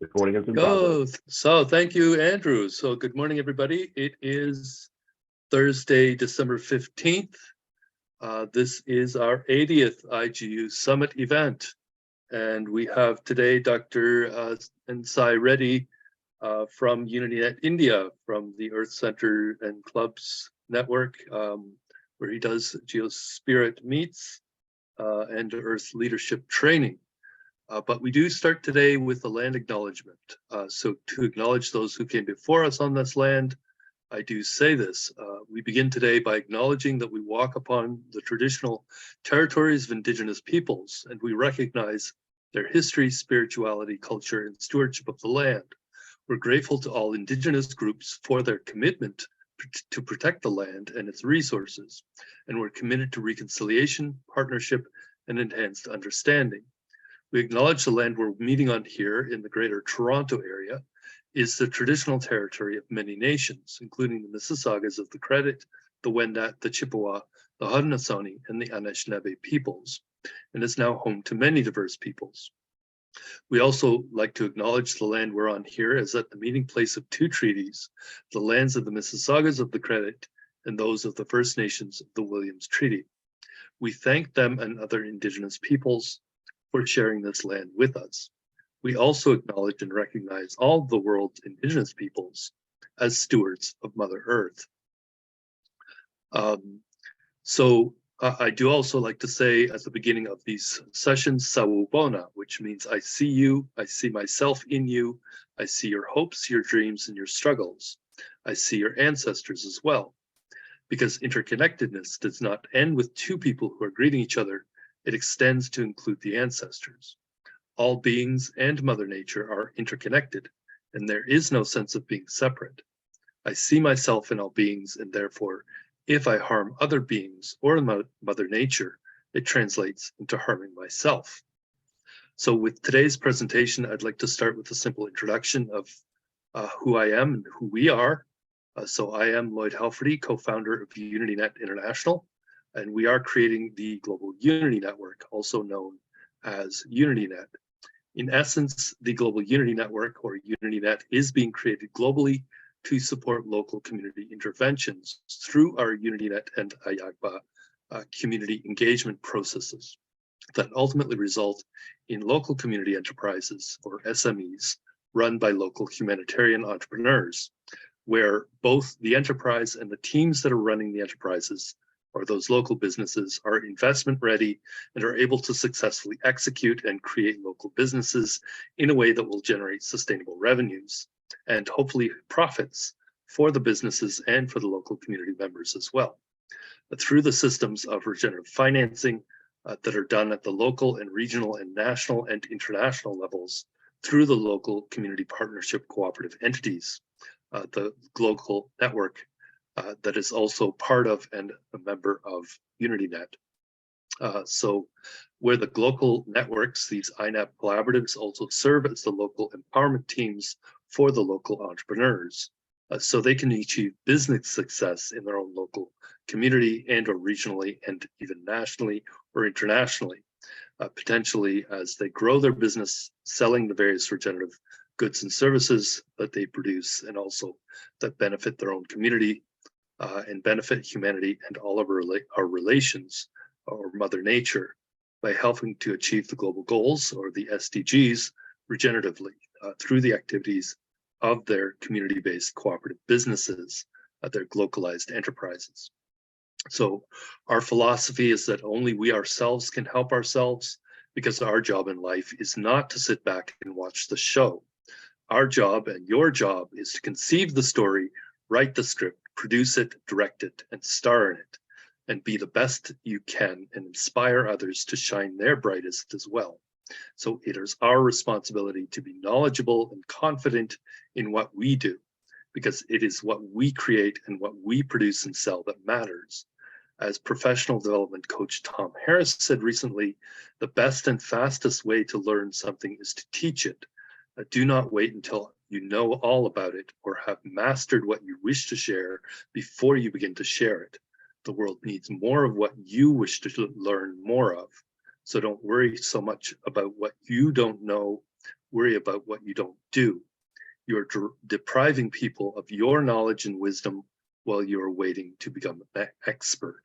Recording is in Go. progress. So thank you, Andrew. So good morning, everybody. It is Thursday, December 15th. This is our 80th IGU Summit event. And we have today Dr. Nsai Reddy from UnityNet India, from the Earth Center and Clubs Network, where he does Geospirit meets and Earth leadership training. But we do start today with the land acknowledgement. So to acknowledge those who came before us on this land, I do say this. We begin today by acknowledging that we walk upon the traditional territories of Indigenous peoples, and we recognize their history, spirituality, culture, and stewardship of the land. We're grateful to all Indigenous groups for their commitment to protect the land and its resources, and we're committed to reconciliation, partnership, and enhanced understanding. We acknowledge the land we're meeting on here in the Greater Toronto Area is the traditional territory of many nations, including the Mississaugas of the Credit, the Wendat, the Chippewa, the Haudenosaunee, and the Anishinaabe peoples, and is now home to many diverse peoples. We also like to acknowledge the land we're on here as at the meeting place of two treaties, the lands of the Mississaugas of the Credit and those of the First Nations of the Williams Treaty. We thank them and other Indigenous peoples for sharing this land with us. We also acknowledge and recognize all of the world's Indigenous peoples as stewards of Mother Earth. I do also like to say at the beginning of these sessions, Sawubona, which means I see you, I see myself in you, I see your hopes, your dreams, and your struggles. I see your ancestors as well. Because interconnectedness does not end with two people who are greeting each other, it extends to include the ancestors. All beings and Mother Nature are interconnected, and there is no sense of being separate. I see myself in all beings, and therefore, if I harm other beings or Mother Nature, it translates into harming myself. So with today's presentation, I'd like to start with a simple introduction of who I am and who we are. So I am Lloyd Halferty, co-founder of UnityNet International, and we are creating the Global Unity Network, also known as UnityNet. In essence, the Global Unity Network, or UnityNet, is being created globally to support local community interventions through our UnityNet and AHIABGA community engagement processes that ultimately result in local community enterprises, or SMEs, run by local humanitarian entrepreneurs, where both the enterprise and the teams that are running the enterprises or those local businesses are investment ready and are able to successfully execute and create local businesses in a way that will generate sustainable revenues and hopefully profits for the businesses and for the local community members as well. But through the systems of regenerative financing that are done at the local and regional and national and international levels through the local community partnership cooperative entities, the global network that is also part of and a member of UnityNet. So where the global networks, these INAP collaboratives, also serve as the local empowerment teams for the local entrepreneurs, so they can achieve business success in their own local community and or regionally and even nationally or internationally, potentially as they grow their business, selling the various regenerative goods and services that they produce and also that benefit their own community and benefit humanity and all of our relations or Mother Nature by helping to achieve the global goals or the SDGs regeneratively through the activities of their community-based cooperative businesses, their localized enterprises. So our philosophy is that only we ourselves can help ourselves, because our job in life is not to sit back and watch the show. Our job and your job is to conceive the story, write the script, produce it, direct it, and star in it, and be the best you can and inspire others to shine their brightest as well. So it is our responsibility to be knowledgeable and confident in what we do, because it is what we create and what we produce and sell that matters. As professional development coach Tom Harris said recently, the best and fastest way to learn something is to teach it. Do not wait until you know all about it or have mastered what you wish to share before you begin to share it. The world needs more of what you wish to learn more of. So don't worry so much about what you don't know, worry about what you don't do. You're depriving people of your knowledge and wisdom while you're waiting to become an expert.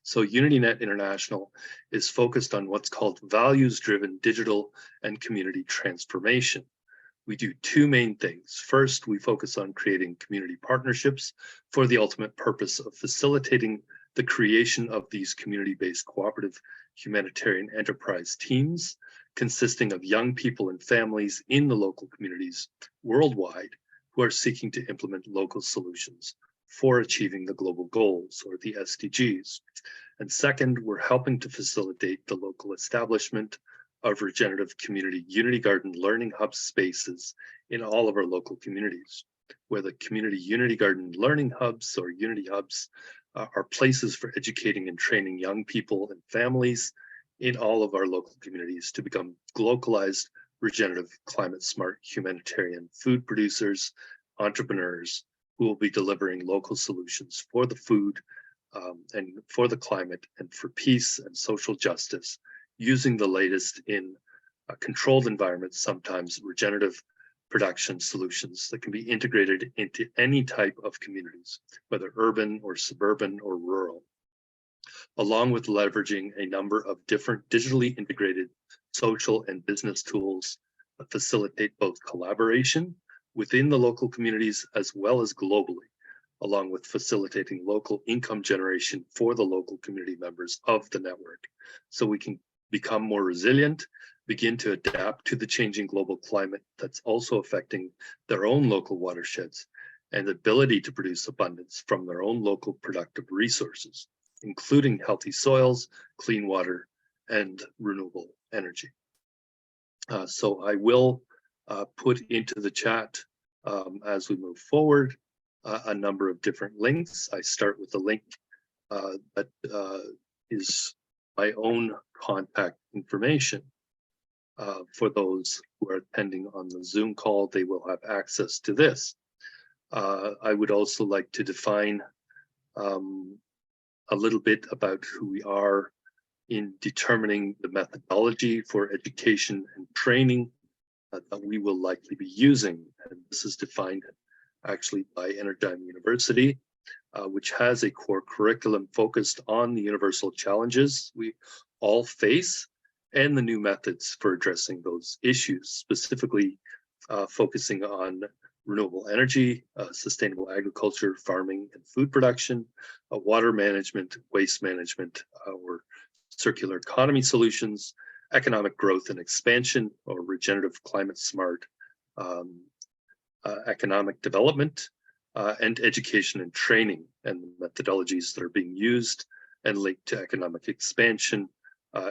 So UnityNet International is focused on what's called values-driven digital and community transformation. We do two main things. First, we focus on creating community partnerships for the ultimate purpose of facilitating the creation of these community-based cooperative humanitarian enterprise teams consisting of young people and families in the local communities worldwide who are seeking to implement local solutions for achieving the global goals, or the SDGs. And second, we're helping to facilitate the local establishment of regenerative community Unity Garden Learning Hub spaces in all of our local communities, where the community Unity Garden Learning Hubs, or Unity Hubs, are places for educating and training young people and families in all of our local communities to become localized, regenerative, climate-smart humanitarian food producers, entrepreneurs who will be delivering local solutions for the food and for the climate and for peace and social justice, using the latest in controlled environments, sometimes regenerative production solutions that can be integrated into any type of communities, whether urban or suburban or rural, along with leveraging a number of different digitally integrated social and business tools that facilitate both collaboration within the local communities as well as globally, along with facilitating local income generation for the local community members of the network, so we can become more resilient, begin to adapt to the changing global climate that's also affecting their own local watersheds, and the ability to produce abundance from their own local productive resources, including healthy soils, clean water, and renewable energy. So I will put into the chat as we move forward a number of different links. I start with a link that is my own contact information. For those who are attending on the Zoom call, they will have access to this. I would also like to define a little bit about who we are in determining the methodology for education and training that we will likely be using. And this is defined actually by AHIABGA University, which has a core curriculum focused on the universal challenges we all face and the new methods for addressing those issues, specifically focusing on renewable energy, sustainable agriculture, farming and food production, water management, waste management, or circular economy solutions, economic growth and expansion, or regenerative climate smart economic development, and education and training, and the methodologies that are being used and linked to economic expansion,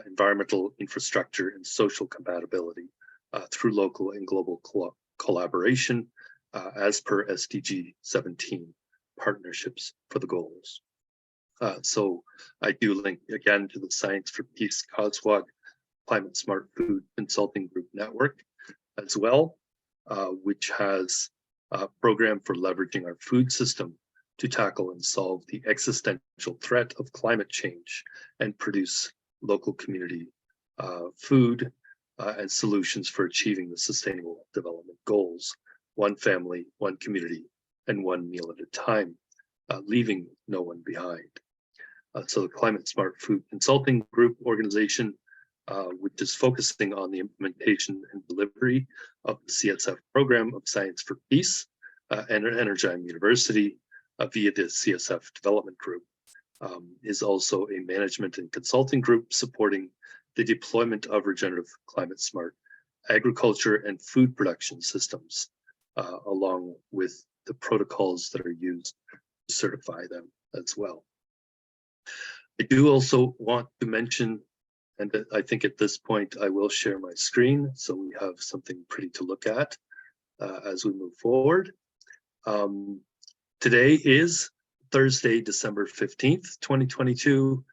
environmental infrastructure, and social compatibility through local and global collaboration as per SDG 17, partnerships for the goals. So I do link again to the Science for Peace COSWAG Climate Smart Food Consulting Group Network as well, which has a program for leveraging our food system to tackle and solve the existential threat of climate change and produce local community food and solutions for achieving the Sustainable Development Goals, one family, one community, and one meal at a time, leaving no one behind. So the Climate Smart Food Consulting Group organization, which is focusing on the implementation and delivery of the CSF program of Science for Peace and AHIABGA University via the CSF Development Group, is also a management and consulting group supporting the deployment of regenerative climate smart agriculture and food production systems, along with the protocols that are used to certify them as well. I do also want to mention, and I think at this point I will share my screen so we have something pretty to look at as we move forward. Today is Thursday, December 15th, 2022,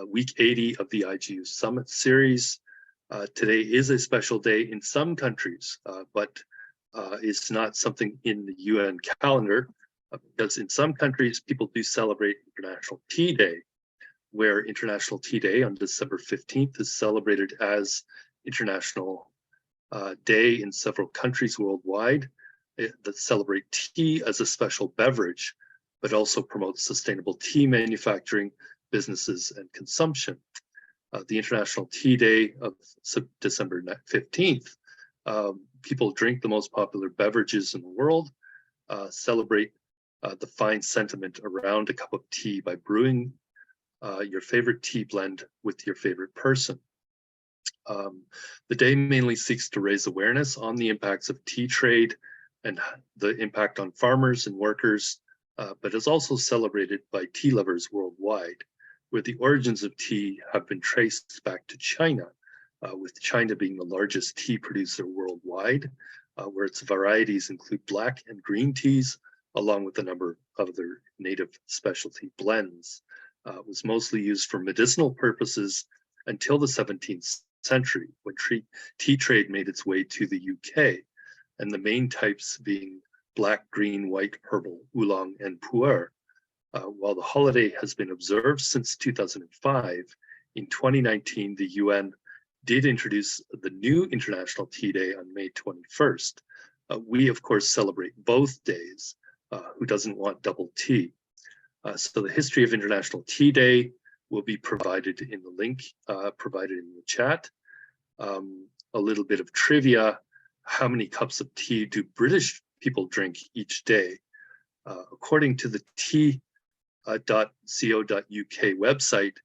week 80 of the IGU Summit series. Today is a special day in some countries, but it's not something in the UN calendar, because in some countries people do celebrate International Tea Day, where International Tea Day on December 15th is celebrated as International Day in several countries worldwide that celebrate tea as a special beverage, but also promotes sustainable tea manufacturing, businesses, and consumption. The International Tea Day of December 15th, people drink the most popular beverages in the world, celebrate the fine sentiment around a cup of tea by brewing your favorite tea blend with your favorite person. The day mainly seeks to raise awareness on the impacts of tea trade and the impact on farmers and workers, but is also celebrated by tea lovers worldwide, where the origins of tea have been traced back to China, with China being the largest tea producer worldwide, where its varieties include black and green teas, along with a number of other native specialty blends. It was mostly used for medicinal purposes until the 17th century, when tea trade made its way to the UK, and the main types being black, green, white, herbal, oolong, and pu'er. While the holiday has been observed since 2005, in 2019, the UN did introduce the new International Tea Day on May 21st. We, of course, celebrate both days. Who doesn't want double tea? So the history of International Tea Day will be provided in the link provided in the chat. A little bit of trivia: how many cups of tea do British people drink each day? According to the tea.co.uk website,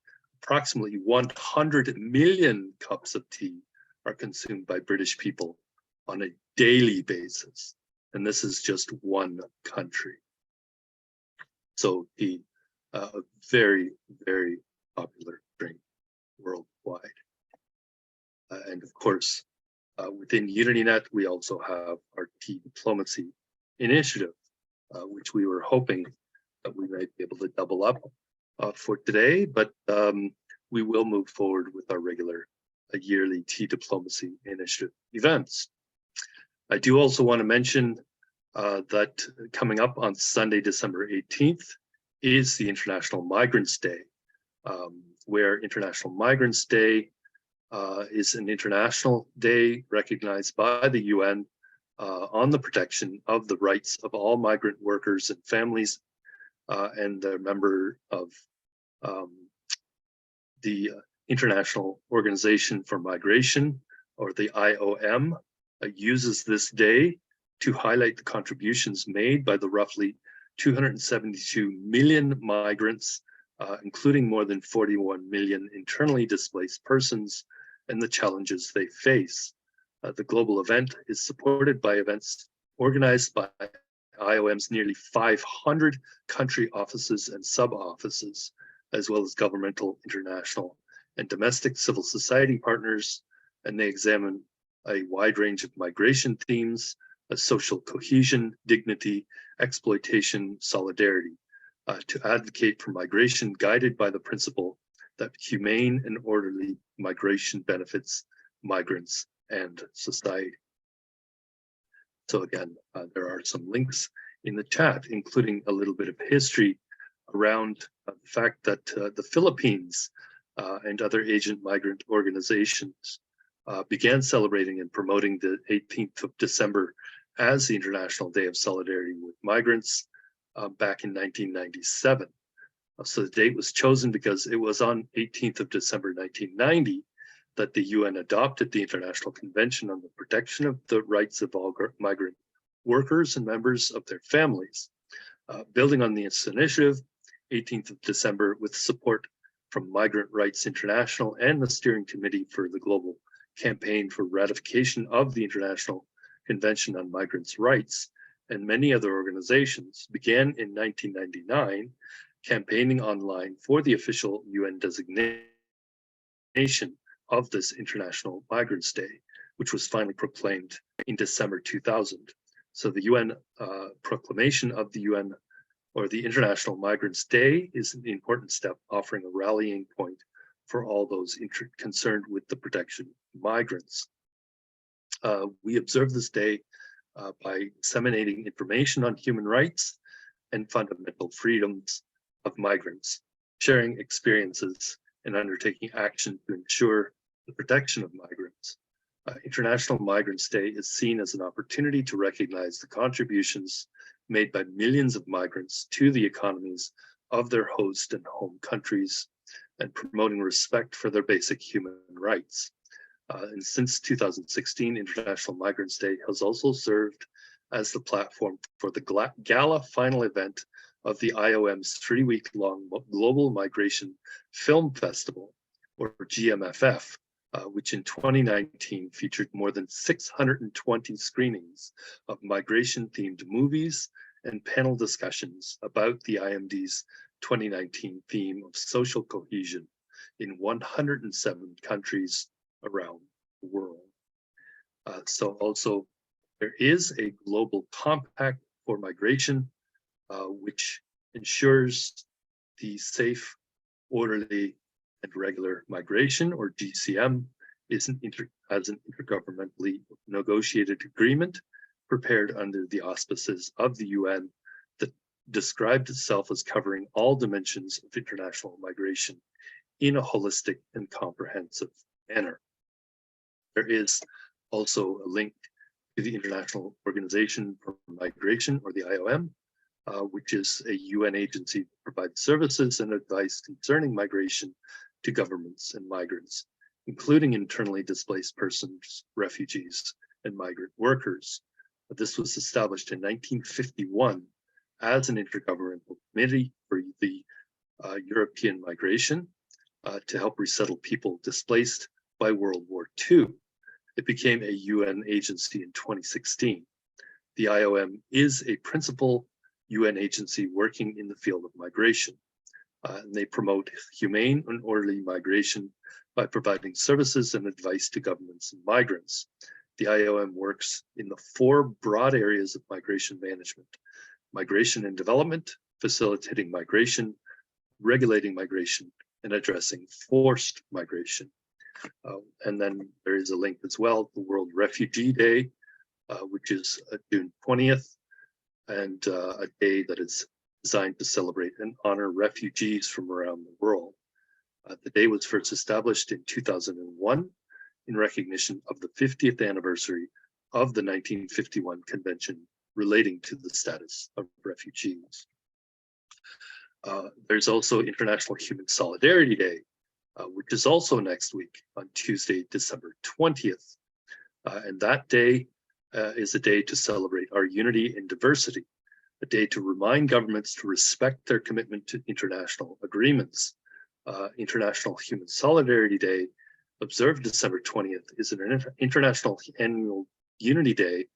approximately 100 million cups of tea are consumed by British people on a daily basis. And this is just one country. So tea, a very, very popular drink worldwide. And of course, within UnityNet, we also have our tea diplomacy initiative, which we were hoping that we might be able to double up for today, but we will move forward with our regular yearly tea diplomacy initiative events. I do also want to mention that coming up on Sunday, December 18th, is the International Migrants Day, where International Migrants Day is an international day recognized by the UN on the protection of the rights of all migrant workers and families, and a member of the International Organization for Migration, or the IOM, uses this day to highlight the contributions made by the roughly 272 million migrants, including more than 41 million internally displaced persons, and the challenges they face. The global event is supported by events organized by IOM's nearly 500 country offices and sub-offices, as well as governmental, international, and domestic civil society partners, and they examine a wide range of migration themes, social cohesion, dignity, exploitation, solidarity, to advocate for migration guided by the principle that humane and orderly migration benefits migrants and society. So again, there are some links in the chat, including a little bit of history around the fact that the Philippines and other Asian migrant organizations began celebrating and promoting the 18th of December as the International Day of Solidarity with Migrants back in 1997. So the date was chosen because it was on 18th of December 1990 that the UN adopted the International Convention on the Protection of the Rights of All Migrant Workers and Members of Their Families. Building on this initiative, 18th of December, with support from Migrant Rights International and the Steering Committee for the Global Campaign for Ratification of the International Convention on Migrants' Rights, and many other organizations, began in 1999 campaigning online for the official UN designation of this International Migrants Day, which was finally proclaimed in December 2000. So the UN proclamation of the UN, or the International Migrants Day, is an important step, offering a rallying point for all those concerned with the protection of migrants. We observe this day by disseminating information on human rights and fundamental freedoms of migrants. sharing experiences, and undertaking action to ensure the protection of migrants. International Migrants Day is seen as an opportunity to recognize the contributions made by millions of migrants to the economies of their host and home countries, and promoting respect for their basic human rights. And since 2016, International Migrants Day has also served as the platform for the gala final event of the IOM's 3-week-long Global Migration Film Festival, or GMFF, which in 2019 featured more than 620 screenings of migration-themed movies and panel discussions about the IMD's 2019 theme of social cohesion in 107 countries around the world. So also, there is a global compact for migration, which ensures the safe, orderly, and regular migration, or GCM, as an intergovernmentally negotiated agreement prepared under the auspices of the UN that described itself as covering all dimensions of international migration in a holistic and comprehensive manner. There is also a link to the International Organization for Migration, or the IOM, which is a UN agency that provides services and advice concerning migration to governments and migrants, including internally displaced persons, refugees, and migrant workers. This was established in 1951 as an intergovernmental committee for the European migration to help resettle people displaced by World War II. It became a UN agency in 2016. The IOM is a principal UN agency working in the field of migration. And they promote humane and orderly migration by providing services and advice to governments and migrants. The IOM works in the 4 broad areas of migration management: migration and development, facilitating migration, regulating migration, and addressing forced migration. And then there is a link as well to World Refugee Day, which is June 20th, and a day that is designed to celebrate and honor refugees from around the world. The day was first established in 2001 in recognition of the 50th anniversary of the 1951 Convention relating to the status of refugees. There's also International Human Solidarity Day, which is also next week on Tuesday, December 20th. And that day is a day to celebrate our unity in diversity, a day to remind governments to respect their commitment to international agreements. International Human Solidarity Day, observed December 20th, is an international annual unity day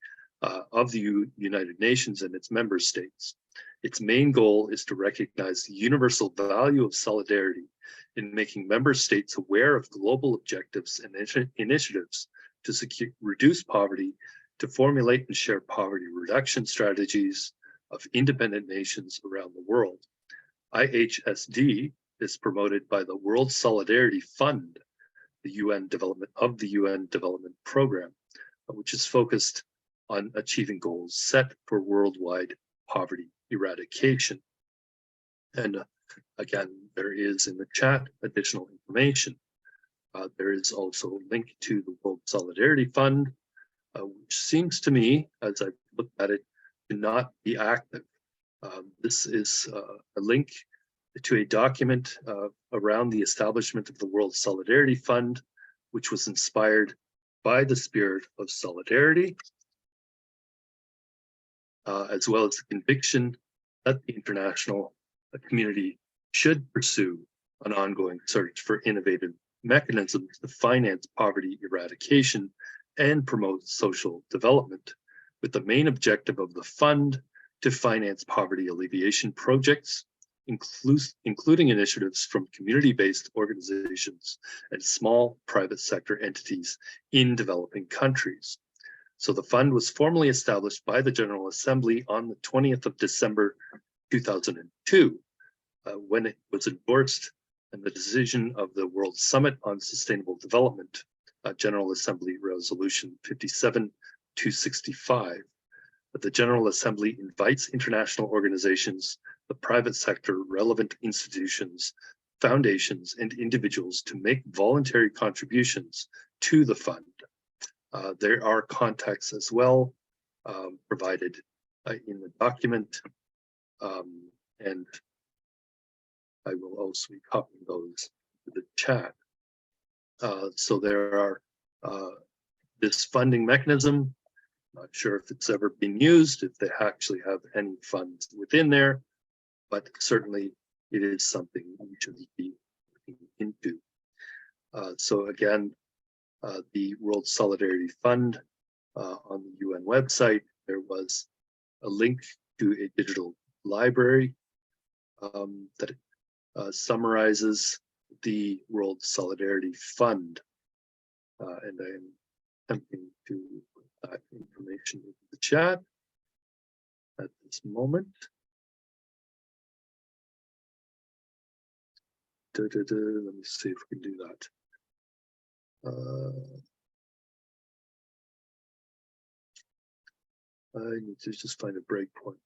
of the United Nations and its member states. Its main goal is to recognize the universal value of solidarity in making member states aware of global objectives and initiatives to reduce poverty, to formulate and share poverty reduction strategies of independent nations around the world. IHSD is promoted by the World Solidarity Fund, the UN Development Program, which is focused on achieving goals set for worldwide poverty eradication. And again, there is in the chat additional information. There is also a link to the World Solidarity Fund, which seems to me, as I've looked at it, to not be active. This is a link to a document around the establishment of the World Solidarity Fund, which was inspired by the spirit of solidarity, as well as the conviction that the international community should pursue an ongoing search for innovative mechanisms to finance poverty eradication and promote social development, with the main objective of the fund to finance poverty alleviation projects, including initiatives from community-based organizations and small private sector entities in developing countries. So the fund was formally established by the General Assembly on the 20th of December 2002, when it was endorsed in the decision of the World Summit on Sustainable Development, General Assembly Resolution 57-265. The General Assembly invites international organizations the private sector, relevant institutions, foundations, and individuals to make voluntary contributions to the fund. There are contacts as well provided in the document, and I will also be copying those to the chat. So there are this funding mechanism. Not sure if it's ever been used, if they actually have any funds within there, but certainly it is something we should be looking into. So again, the World Solidarity Fund on the UN website, there was a link to a digital library that summarizes the World Solidarity Fund. And I am attempting to put that information into the chat at this moment. Let me see if we can do that. I need to just find a breakpoint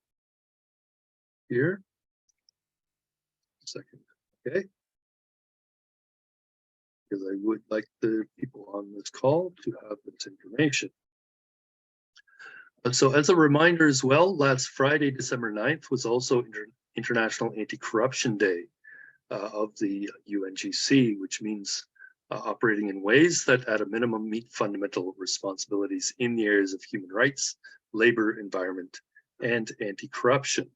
here. A second, okay? Because I would like the people on this call to have this information. So as a reminder as well, last Friday, December 9th, was also International Anti-Corruption Day of the UNGC, which means operating in ways that at a minimum meet fundamental responsibilities in the areas of human rights, labor, environment, and anti-corruption.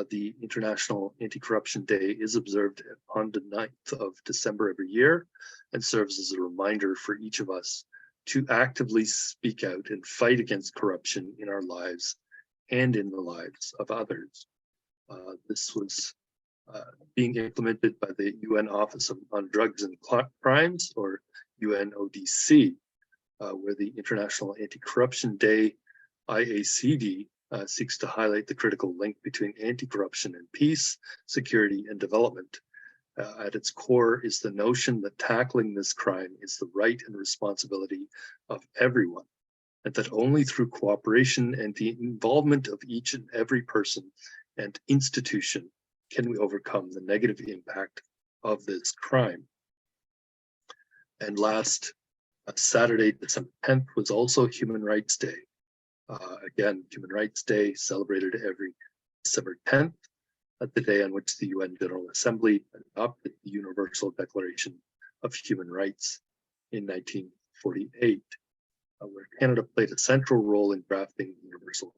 The International Anti-Corruption Day is observed on the 9th of December every year and serves as a reminder for each of us to actively speak out and fight against corruption in our lives and in the lives of others. This was being implemented by the UN Office on Drugs and Crimes, or UNODC, where the International Anti-Corruption Day, IACD, seeks to highlight the critical link between anti-corruption and peace, security, and development. At its core is the notion that tackling this crime is the right and responsibility of everyone, and that only through cooperation and the involvement of each and every person and institution can we overcome the negative impact of this crime. And last Saturday, December 10th, was also Human Rights Day. Again, Human Rights Day celebrated every December 10th, at the day on which the UN General Assembly adopted the Universal Declaration of Human Rights in 1948, where Canada played a central role in drafting the Universal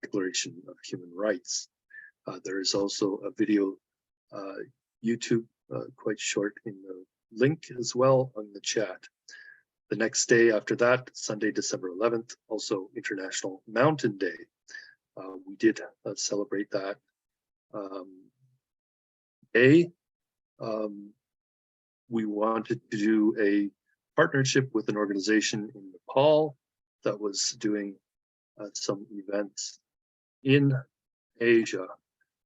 Declaration of Human Rights. There is also a video, YouTube, quite short in the link as well on the chat. The next day after that, Sunday, December 11th, also International Mountain Day. We did celebrate that day. We wanted to do a partnership with an organization in Nepal that was doing some events in Asia.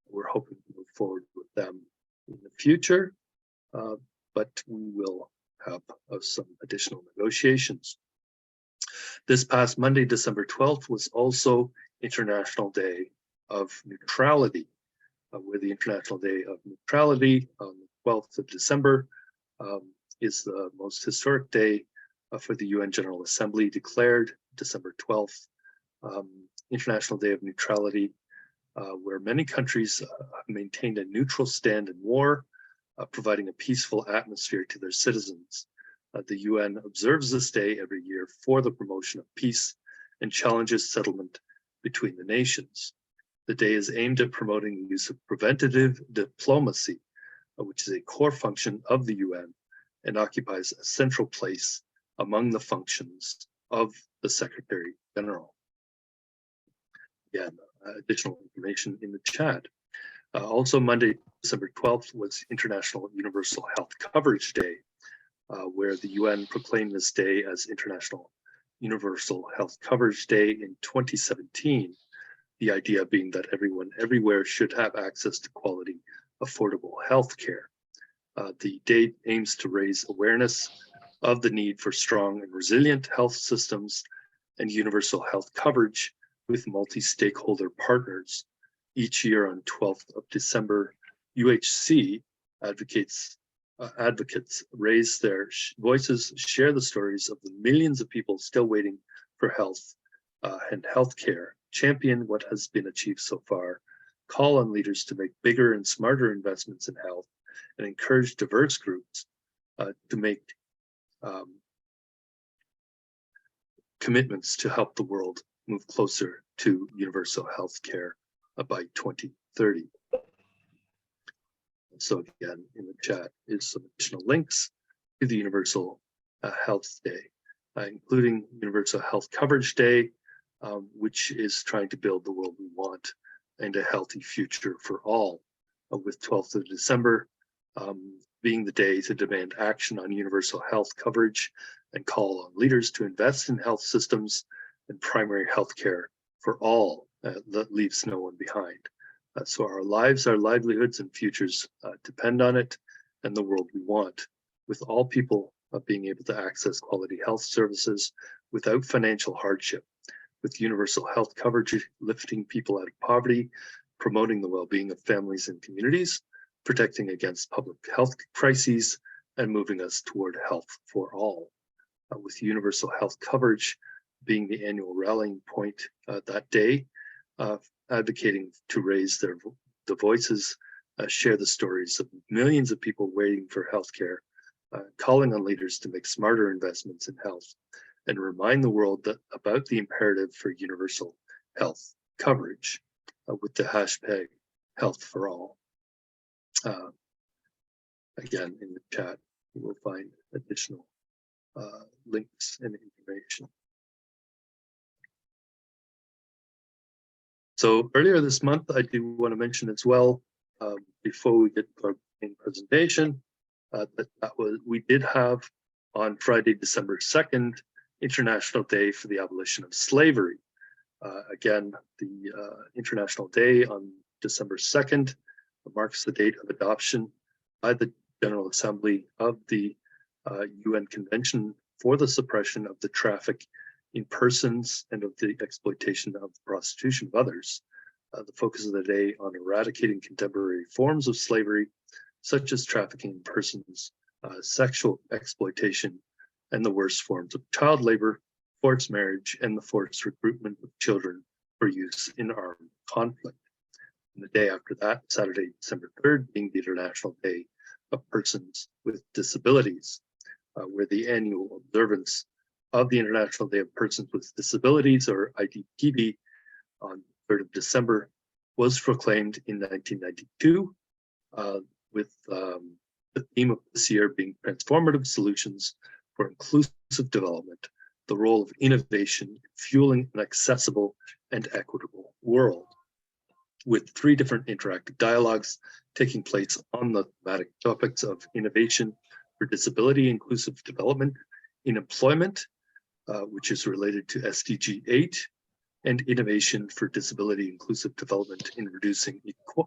We're hoping to move forward with them in the future, but we will have some additional negotiations. This past Monday, December 12th, was also International Day of Neutrality, where the International Day of Neutrality on the 12th of December is the most historic day for the UN General Assembly, declared December 12th, International Day of Neutrality, where many countries have maintained a neutral stand in war, providing a peaceful atmosphere to their citizens. The UN observes this day every year for the promotion of peace and challenges settlement between the nations. The day is aimed at promoting the use of preventative diplomacy, which is a core function of the UN and occupies a central place among the functions of the Secretary General. Again, additional information in the chat. Also Monday, December 12th was International Universal Health Coverage Day, where the UN proclaimed this day as International Universal Health Coverage Day in 2017. The idea being that everyone everywhere should have access to quality, affordable health care. The day aims to raise awareness of the need for strong and resilient health systems and universal health coverage with multi-stakeholder partners. Each year on 12th of December, UHC advocates raise their voices, share the stories of the millions of people still waiting for health and healthcare, champion what has been achieved so far, call on leaders to make bigger and smarter investments in health, and encourage diverse groups to make commitments to help the world move closer to universal health care by 2030. So again, in the chat is some additional links to the Universal Health Day, including Universal Health Coverage Day, which is trying to build the world we want and a healthy future for all, with 12th of December being the day to demand action on universal health coverage and call on leaders to invest in health systems and primary health care for all that leaves no one behind. So our lives, our livelihoods and futures depend on it and the world we want, with all people being able to access quality health services without financial hardship, with universal health coverage lifting people out of poverty, promoting the well-being of families and communities, protecting against public health crises, and moving us toward health for all. With universal health coverage being the annual rallying point that day, advocating to raise the voices, share the stories of millions of people waiting for healthcare, calling on leaders to make smarter investments in health, and remind the world about the imperative for universal health coverage with the hashtag Health for All. Again, in the chat, you will find additional links and information. So earlier this month, I do want to mention as well, before we get to our main presentation, we did have on Friday, December 2nd, International Day for the Abolition of Slavery. Again, the International Day on December 2nd marks the date of adoption by the General Assembly of the UN Convention for the Suppression of the Traffic in Persons and of the Exploitation of the Prostitution of Others. The focus of the day on eradicating contemporary forms of slavery, such as trafficking in persons, sexual exploitation, and the worst forms of child labor, forced marriage, and the forced recruitment of children for use in armed conflict. And the day after that, Saturday, December 3rd, being the International Day of Persons with Disabilities, where the annual observance of the International Day of Persons with Disabilities, or IDPD, on 3rd of December was proclaimed in 1992, with the theme of this year being transformative solutions for inclusive development, the role of innovation in fueling an accessible and equitable world, with 3 different interactive dialogues taking place on the thematic topics of innovation for disability inclusive development in employment, which is related to SDG 8, and innovation for disability inclusive development in reducing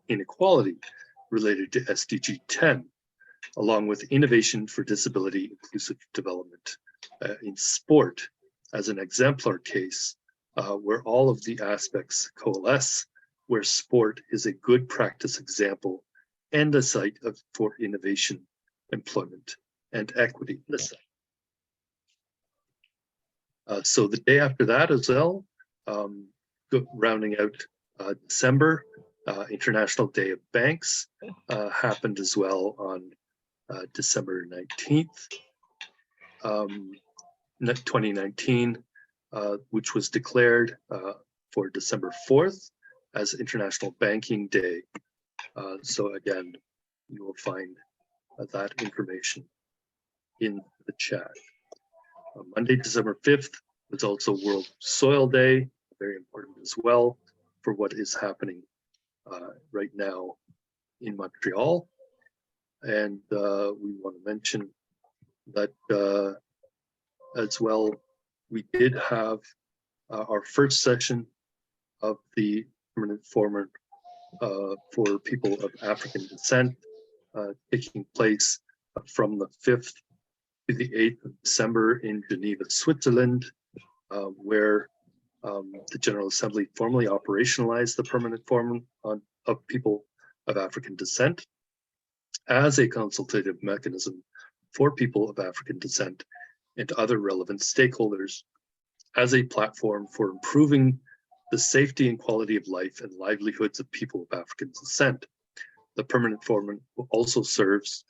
inequality related to SDG 10, along with innovation for disability inclusive development in sport as an exemplar case where all of the aspects coalesce, where sport is a good practice example and a site for innovation, employment, and equity. So the day after that as well, rounding out December, International Day of Banks happened as well on December 19th, 2019, which was declared for December 4th as International Banking Day. So again, you will find that information in the chat. Monday, December 5th was also World Soil Day, very important as well for what is happening right now in Montreal. And we want to mention that as well, we did have our first session of the Permanent Forum for people of African descent taking place from the 5th to the 8th of December in Geneva, Switzerland, where The General Assembly formally operationalized the Permanent Forum of People of African Descent as a consultative mechanism for people of African descent and other relevant stakeholders, as a platform for improving the safety and quality of life and livelihoods of people of African descent. The Permanent Forum also serves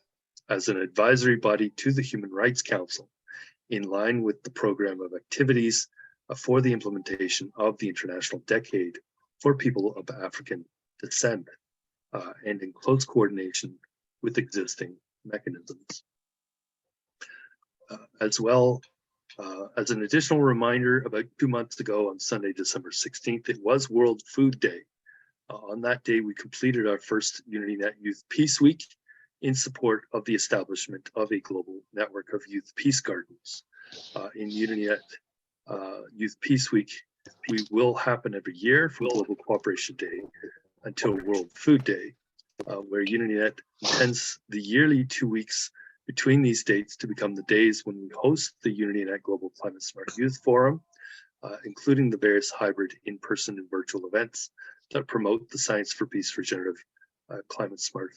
as an advisory body to the Human Rights Council, in line with the program of activities for the implementation of the International Decade for People of African Descent, and in close coordination with existing mechanisms. As well, as an additional reminder, about 2 months ago on Sunday, December 16th, it was World Food Day. On that day, we completed our first UnityNet Youth Peace Week in support of the establishment of a global network of youth peace gardens. In UnityNet Youth Peace Week, we will happen every year from Global Cooperation Day until World Food Day, where UnityNet intends the yearly 2 weeks between these dates to become the days when we host the UnityNet Global Climate Smart Youth Forum, including the various hybrid in-person and virtual events that promote the Science for Peace Regenerative Climate Smart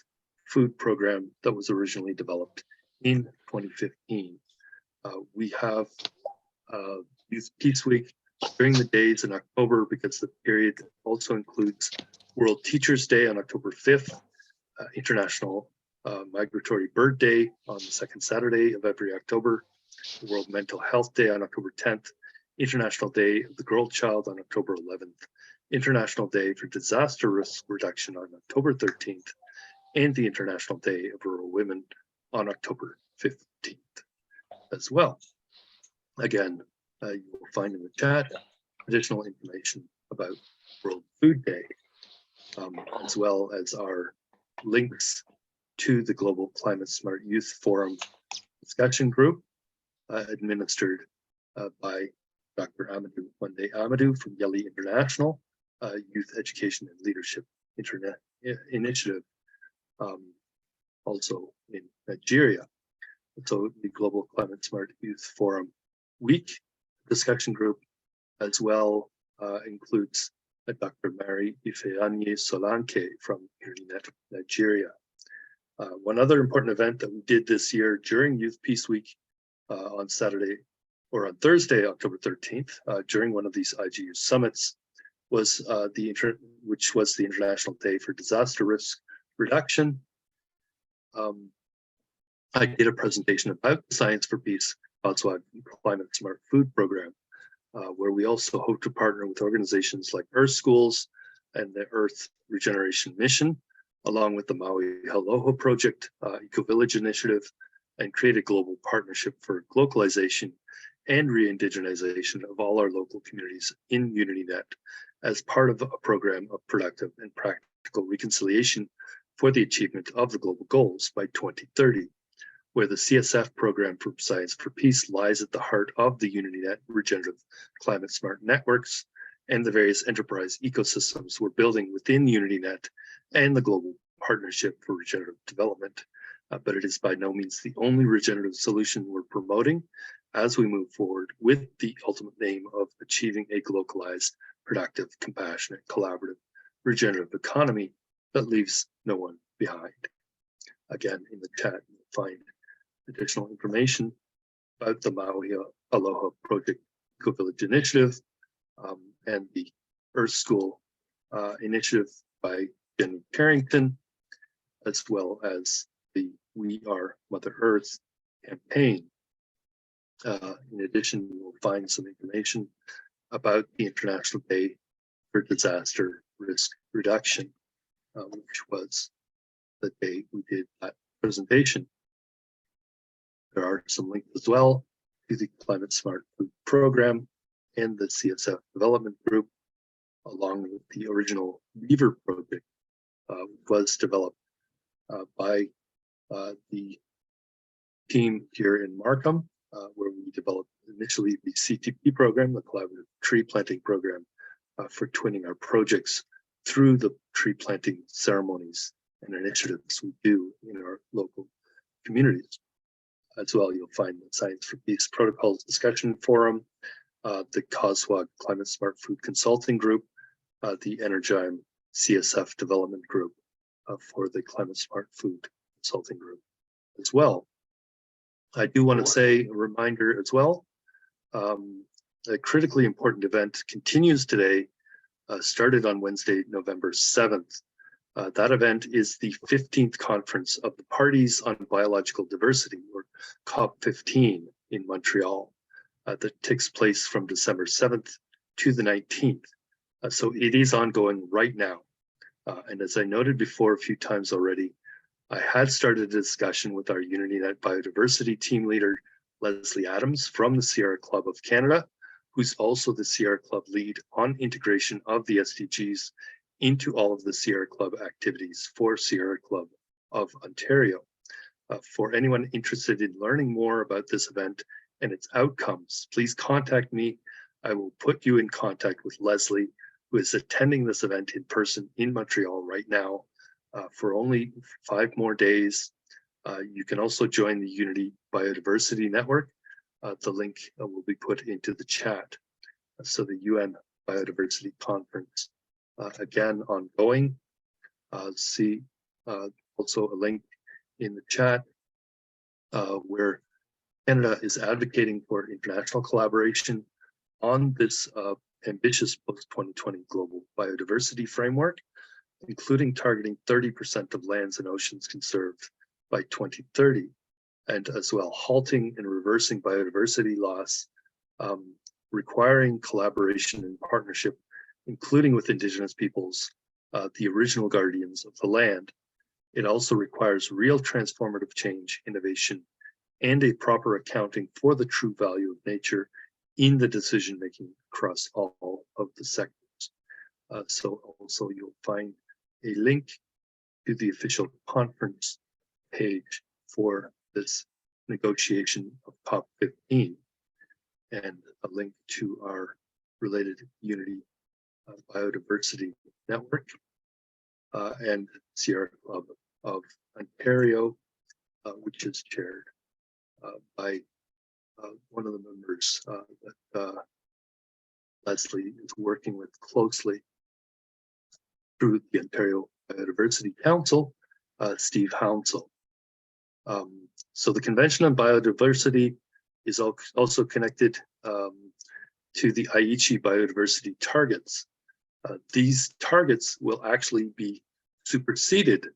Food program that was originally developed in 2015. We have Youth Peace Week during the days in October, because the period also includes World Teachers Day on October 5th, International Migratory Bird Day on the second Saturday of every October, World Mental Health Day on October 10th, International Day of the Girl Child on October 11th, International Day for Disaster Risk Reduction on October 13th, and the International Day of Rural Women on October 15th as well. Again, you will find in the chat additional information about World Food Day, as well as our links to the Global Climate Smart Youth Forum discussion group, administered by Dr. Amadou Monday Amadou from Yali International Youth Education and Leadership Initiative, also in Nigeria. So the Global Climate Smart Youth Forum Week discussion group as well includes Dr. Mary Ifeanyi Solanke from UnityNet Nigeria. One other important event that we did this year during Youth Peace Week on Saturday or on Thursday, October 13th, during one of these IGU summits, was which was the International Day for Disaster Risk Reduction. I did a presentation about the Science for Peace Botswana Climate Smart Food Program, where we also hope to partner with organizations like Earth Schools and the Earth Regeneration Mission, along with the Maui Haloha Project, Eco-Village Initiative, and create a global partnership for localization and re-indigenization of all our local communities in UnityNet as part of a program of productive and practical reconciliation for the achievement of the global goals by 2030, where the CSF program for Science for Peace lies at the heart of the UnityNet Regenerative Climate Smart Networks and the various enterprise ecosystems we're building within UnityNet and the Global Partnership for Regenerative Development. But it is by no means the only regenerative solution we're promoting as we move forward with the ultimate aim of achieving a localized, productive, compassionate, collaborative, regenerative economy that leaves no one behind. Again, in the chat, you'll find additional information about the Maui Aloha Project Eco-Village Initiative and the Earth School initiative by Jenny Carrington, as well as the We Are Mother Earth campaign. In addition, you will find some information about the International Day for Disaster Risk Reduction, which was the day we did that presentation. There are some links as well to the Climate Smart Food Program and the CSF Development Group, along with the original Beaver Project, which was developed by the team here in Markham, where we developed initially the CTP program, the Collaborative Tree Planting Program, for twinning our projects through the tree planting ceremonies and initiatives we do in our local communities. As well, you'll find the Science for Peace Protocols Discussion Forum, the COSWAG Climate Smart Food Consulting Group, the Energime CSF Development Group for the Climate Smart Food Consulting Group as well. I do want to say a reminder as well, a critically important event continues today, started on Wednesday, November 7th. That event is the 15th Conference of the Parties on Biological Diversity, or COP15 in Montreal, that takes place from December 7th to the 19th. So it is ongoing right now. And as I noted before a few times already, I had started a discussion with our UnityNet biodiversity team leader, Leslie Adams from the Sierra Club of Canada, who's also the Sierra Club lead on integration of the SDGs into all of the Sierra Club activities for Sierra Club of Ontario. For anyone interested in learning more about this event and its outcomes, please contact me. I will put you in contact with Leslie, who is attending this event in person in Montreal right now for only 5 more days. You can also join the Unity Biodiversity Network. The link will be put into the chat. So the UN Biodiversity Conference, again, ongoing. See also a link in the chat where Canada is advocating for international collaboration on this ambitious post-2020 global biodiversity framework, including targeting 30% of lands and oceans conserved by 2030, and as well halting and reversing biodiversity loss, requiring collaboration and partnership, including with Indigenous peoples, the original guardians of the land. It also requires real transformative change, innovation, and a proper accounting for the true value of nature in the decision-making across all of the sectors. So also you'll find a link to the official conference page for this negotiation of COP15 and a link to our related Unity Biodiversity Network and Sierra Club of Ontario, which is chaired by one of the members that Leslie is working with closely through the Ontario Biodiversity Council, Steve Hounsell. So the Convention on Biodiversity is also connected to the Aichi biodiversity targets. These targets will actually be superseded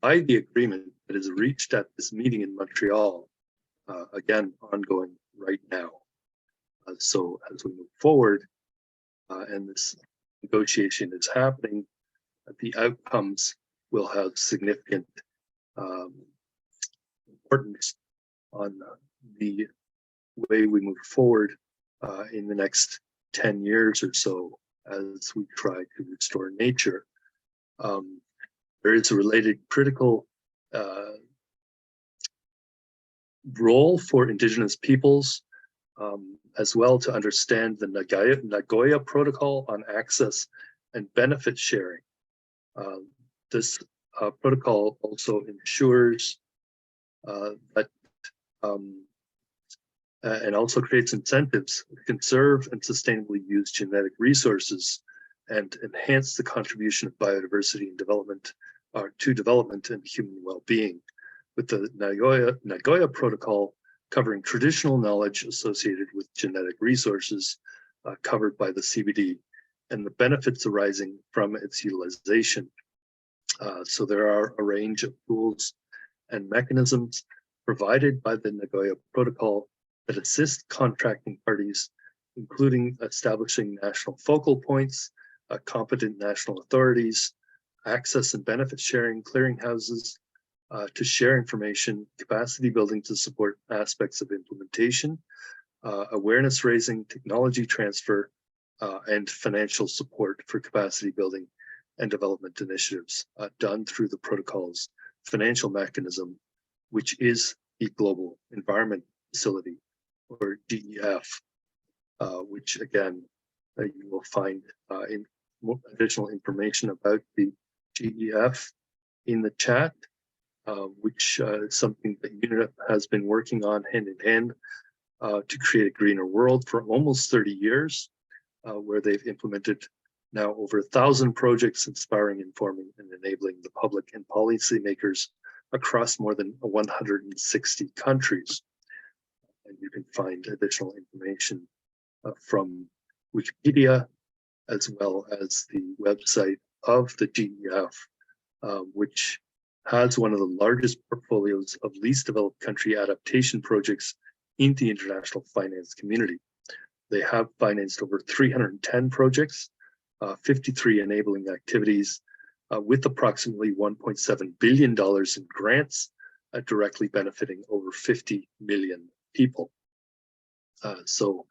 by the agreement that is reached at this meeting in Montreal, again, ongoing right now. So as we move forward and this negotiation is happening, the outcomes will have significant importance on the way we move forward in the next 10 years or so as we try to restore nature. There is a related critical role for Indigenous peoples as well to understand the Nagoya Protocol on access and benefit sharing. This protocol also ensures that and also creates incentives to conserve and sustainably use genetic resources and enhance the contribution of biodiversity and development to development and human well-being, with the Nagoya Protocol covering traditional knowledge associated with genetic resources covered by the CBD and the benefits arising from its utilization. So there are a range of tools and mechanisms provided by the Nagoya Protocol that assist contracting parties, including establishing national focal points, competent national authorities, access and benefit sharing clearinghouses to share information, capacity building to support aspects of implementation, awareness raising, technology transfer, and financial support for capacity building and development initiatives done through the protocol's financial mechanism, which is the Global Environment Facility, or GEF, which again, you will find in additional information about the GEF in the chat, which is something that UnityNet has been working on hand in hand to create a greener world for almost 30 years, where they've implemented now over 1,000 projects inspiring, informing, and enabling the public and policymakers across more than 160 countries. And you can find additional information from Wikipedia, as well as the website of the GEF, which has one of the largest portfolios of least developed country adaptation projects in the international finance community. They have financed over 310 projects, 53 enabling activities, with approximately $1.7 billion in grants, directly benefiting over 50 million people. So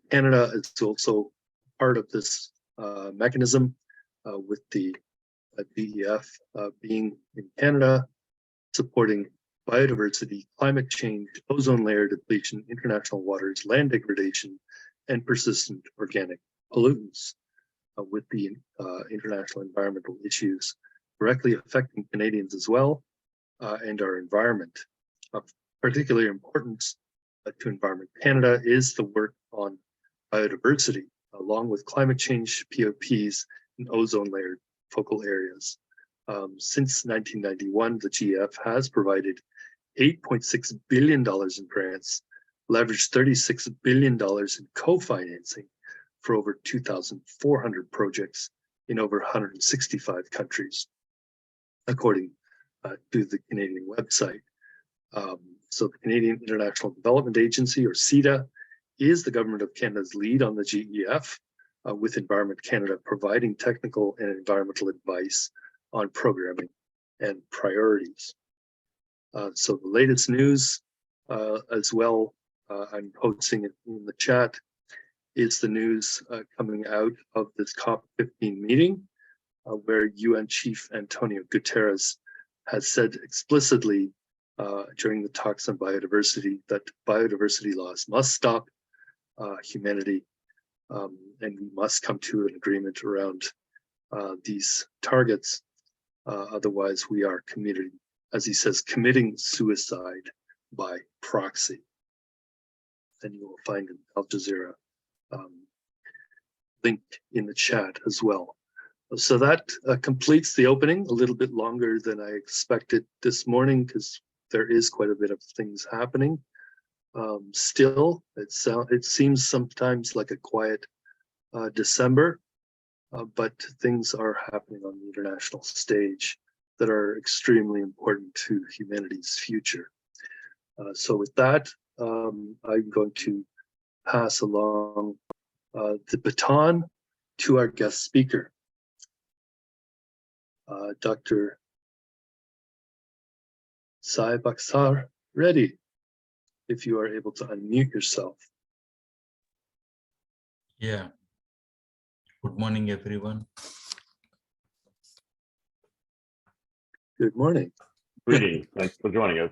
Canada is also part of this mechanism, with the DEF being in Canada, supporting biodiversity, climate change, ozone layer depletion, international waters, land degradation, and persistent organic pollutants, with the international environmental issues directly affecting Canadians as well, and our environment. Of particular importance to Environment Canada is the work on biodiversity, along with climate change, POPs, and ozone layer focal areas. Since 1991, the GEF has provided $8.6 billion in grants, leveraged $36 billion in co-financing for over 2,400 projects in over 165 countries, according to the Canadian website. So the Canadian International Development Agency, or CIDA, is the Government of Canada's lead on the GEF, with Environment Canada providing technical and environmental advice on programming and priorities. So the latest news as well, I'm posting it in the chat, is the news coming out of this COP15 meeting, where UN Chief Antonio Guterres has said explicitly during the talks on biodiversity that biodiversity loss must stop humanity, and we must come to an agreement around these targets. Otherwise, we are committing, as he says, committing suicide by proxy. And you will find an Al Jazeera link in the chat as well. So that completes the opening, a little bit longer than I expected this morning, because there is quite a bit of things happening. Still, it seems sometimes like a quiet December, but things are happening on the international stage that are extremely important to humanity's future. So with that, I'm going to pass along the baton to our guest speaker, Dr. Sai Baksar Reddy, if you are able to unmute yourself. Yeah. Good morning, everyone. Good morning. Greetings. Thanks for joining us.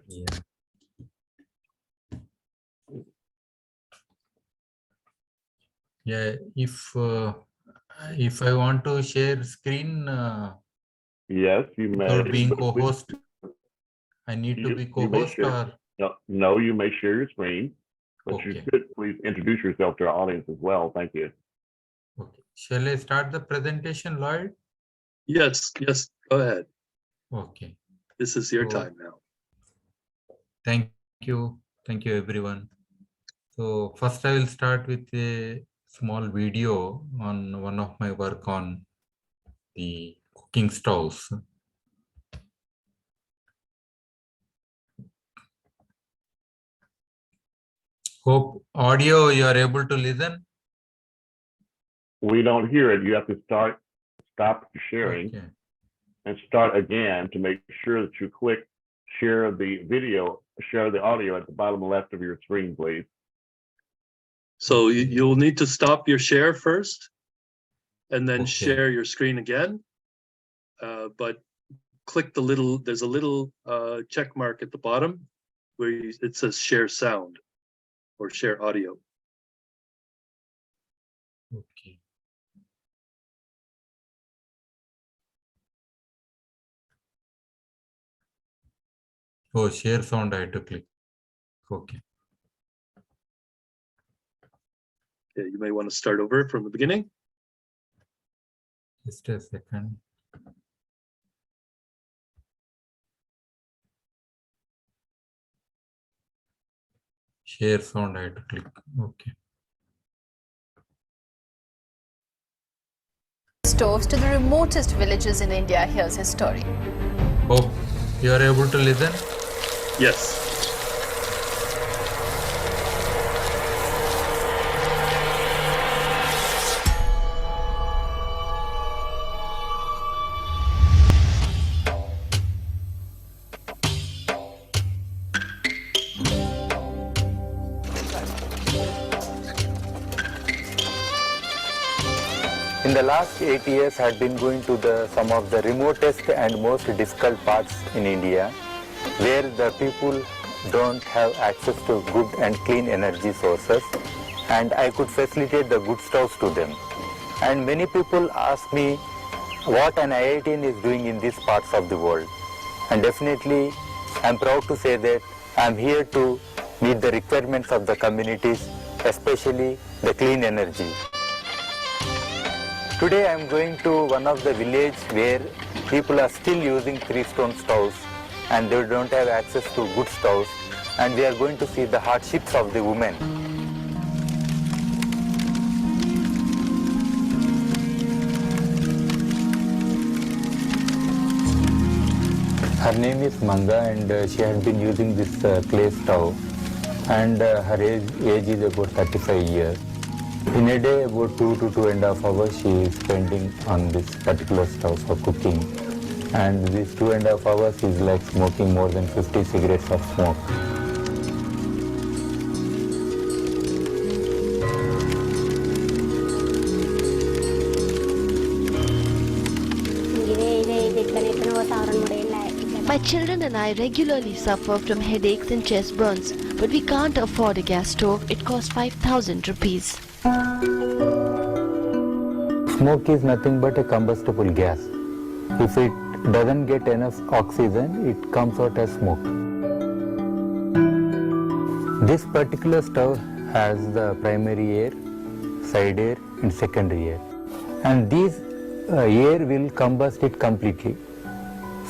Yeah. If I want to share screen, Yes, you may. without being co-host, I need to be co-host, or no, you may share your screen, but okay. you could please introduce yourself to our audience as well. Thank you. Okay. Shall I start the presentation, Lloyd? Yes, go ahead. Okay. This is your time now. Thank you, everyone. So first, I will start with a small video on one of my work on the cooking stoves. Hope audio you are able to listen. We don't hear it. You have to stop sharing, and start again to make sure that you click share the video, share the audio at the bottom left of your screen, please. So you'll need to stop your share first, and then share your screen again. But click the little, there's a little check mark at the bottom where it says share sound or share audio. Okay. Oh, share sound I had to click. Okay. Okay, you may want to start over from the beginning. Just a second. Share sound, I had to click. Okay. Stoves to the remotest villages in India. Here's his story. Hope you are able to listen. Yes. In the last 8 years, I had been going to some of the remotest and most difficult parts in India, where the people don't have access to good and clean energy sources, and I could facilitate the good stoves to them. And many people ask me what an IITian is doing in these parts of the world. And definitely, I'm proud to say that I'm here to meet the requirements of the communities, especially the clean energy. Today I'm going to one of the villages where people are still using 3-stone stoves and they don't have access to good stoves, and we are going to see the hardships of the women. Her name is Manga, and she had been using this clay stove, and her age is about 35 years. In a day, about 2 to 2.5 hours she is spending on this particular stove for cooking. And this 2.5 hours is like smoking more than 50 cigarettes of smoke. My children and I regularly suffer from headaches and chest burns, but we can't afford a gas stove. It costs 5,000 rupees. Smoke is nothing but a combustible gas. If it doesn't get enough oxygen, it comes out as smoke. This particular stove has the primary air, side air and secondary air. And this air will combust it completely.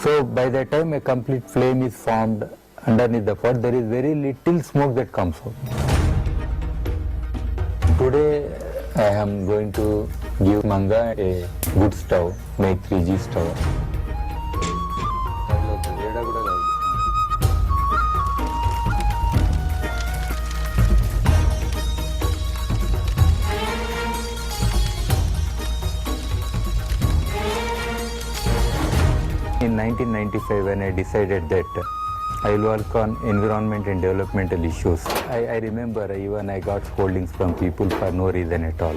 So by the time a complete flame is formed underneath the pot, there is very little smoke that comes out. Today I am going to give Manga a good stove, make 3G stove. In 1995, when I decided that I will work on environment and developmental issues, I remember even I got scoldings from people for no reason at all.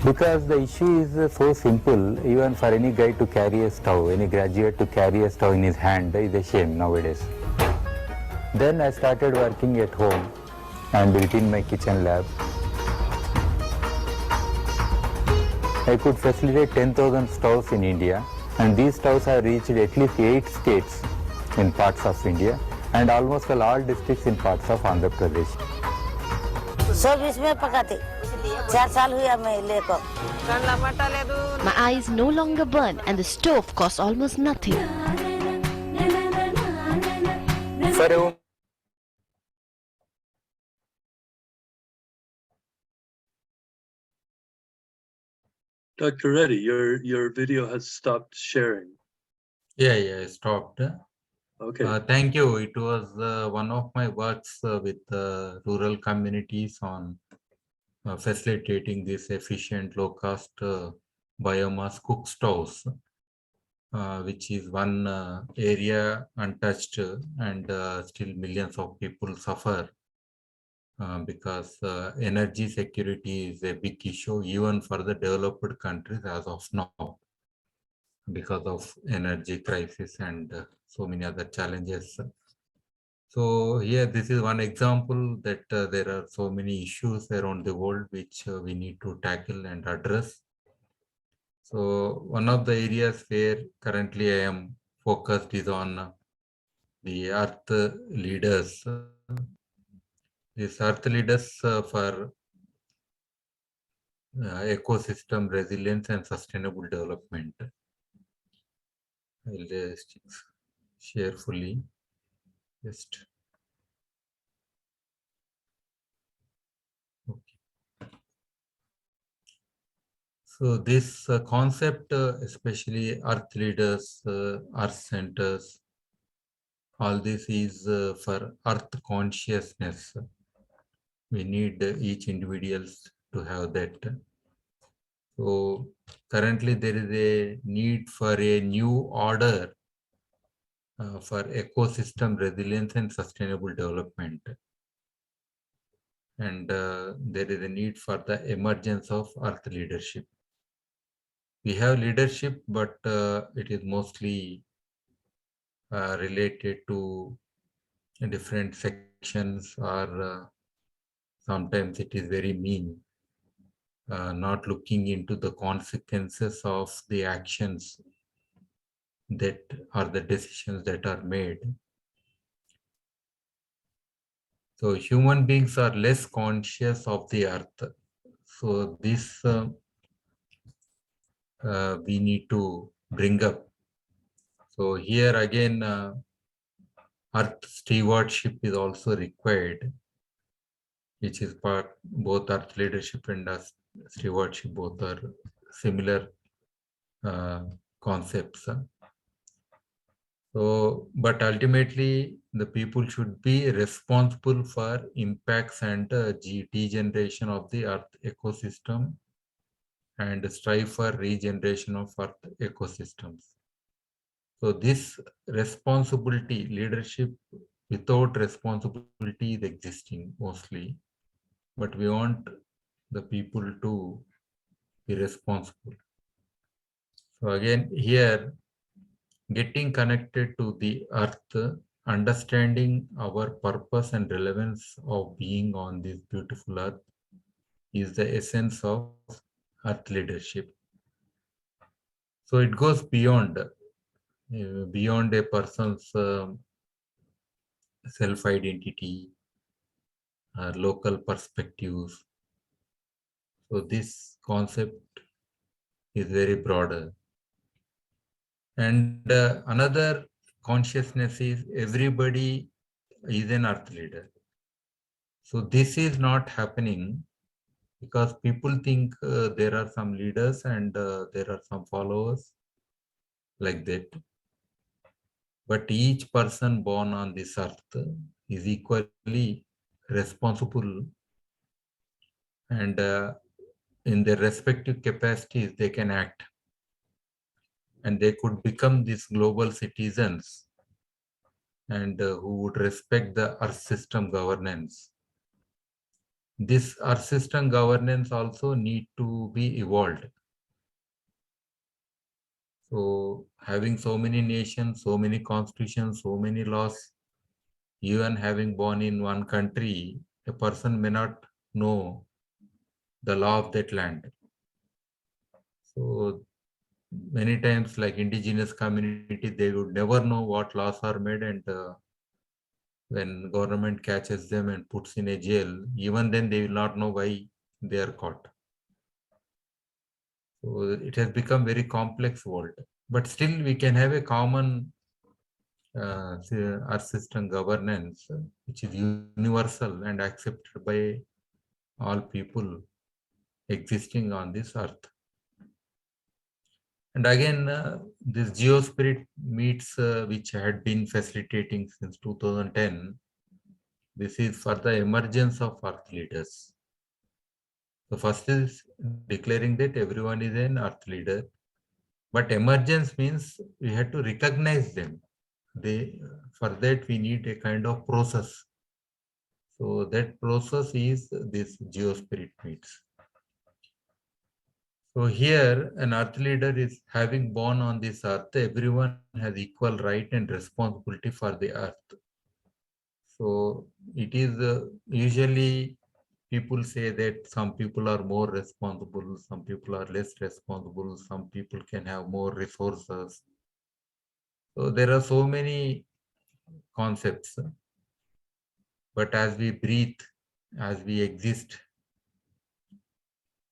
Because the issue is so simple, even for any guy to carry a stove, any graduate to carry a stove in his hand is a shame nowadays. Then I started working at home and built in my kitchen lab. I could facilitate 10,000 stoves in India, and these stoves have reached at least 8 states in parts of India and almost all districts in parts of Andhra Pradesh. सब इसमें पकाते 4 साल हुआ मैं लेकर My eyes no longer burn and the stove costs almost nothing. For a woman, Dr. Reddy, your video has stopped sharing. Yeah, I stopped. Okay. Thank you. It was one of my works with rural communities on facilitating this efficient, low-cost biomass cook stoves, which is one area untouched, and still millions of people suffer because energy security is a big issue even for the developed countries as of now, because of energy crisis and so many other challenges. So here, this is one example that there are so many issues around the world which we need to tackle and address. So one of the areas where currently I am focused is on the earth leaders. These earth leaders for ecosystem resilience and sustainable development. I'll just share fully. Just okay. So this concept, especially Earth leaders, Earth centers, all this is for Earth consciousness. We need each individuals to have that. So currently there is a need for a new order for ecosystem resilience and sustainable development. And there is a need for the emergence of Earth leadership. We have leadership, but it is mostly related to different sections, or sometimes it is very mean, not looking into the consequences of the actions that are the decisions that are made. So human beings are less conscious of the earth. So this we need to bring up. So here again, earth stewardship is also required, which is part, both earth leadership and stewardship, both are similar concepts. So, but ultimately, the people should be responsible for impacts and degeneration of the earth ecosystem and strive for regeneration of earth ecosystems. So this responsibility, leadership without responsibility is existing mostly, but we want the people to be responsible. So again, here, getting connected to the earth, understanding our purpose and relevance of being on this beautiful earth is the essence of earth leadership. So it goes beyond a person's self-identity, local perspectives. So this concept is very broader. And another consciousness is everybody is an earth leader. So this is not happening because people think there are some leaders and there are some followers like that. But each person born on this earth is equally responsible, and in their respective capacities they can act, and they could become these global citizens and who would respect the earth system governance. This earth system governance also need to be evolved. So having so many nations, so many constitutions, so many laws, even having born in one country, a person may not know the law of that land. So many times, like indigenous community, they would never know what laws are made, and when government catches them and puts in a jail, even then they will not know why they are caught. So it has become very complex world, but still we can have a common earth system governance, which is universal and accepted by all people existing on this earth. And again, this geospirit meets, which had been facilitating since 2010, this is for the emergence of earth leaders. So first is declaring that everyone is an earth leader, but emergence means we have to recognize them. For that we need a kind of process. So that process is this geospirit meets. So here, an earth leader is having born on this earth, everyone has equal right and responsibility for the earth. So it is usually people say that some people are more responsible, some people are less responsible, some people can have more resources. So there are so many concepts. But as we breathe, as we exist,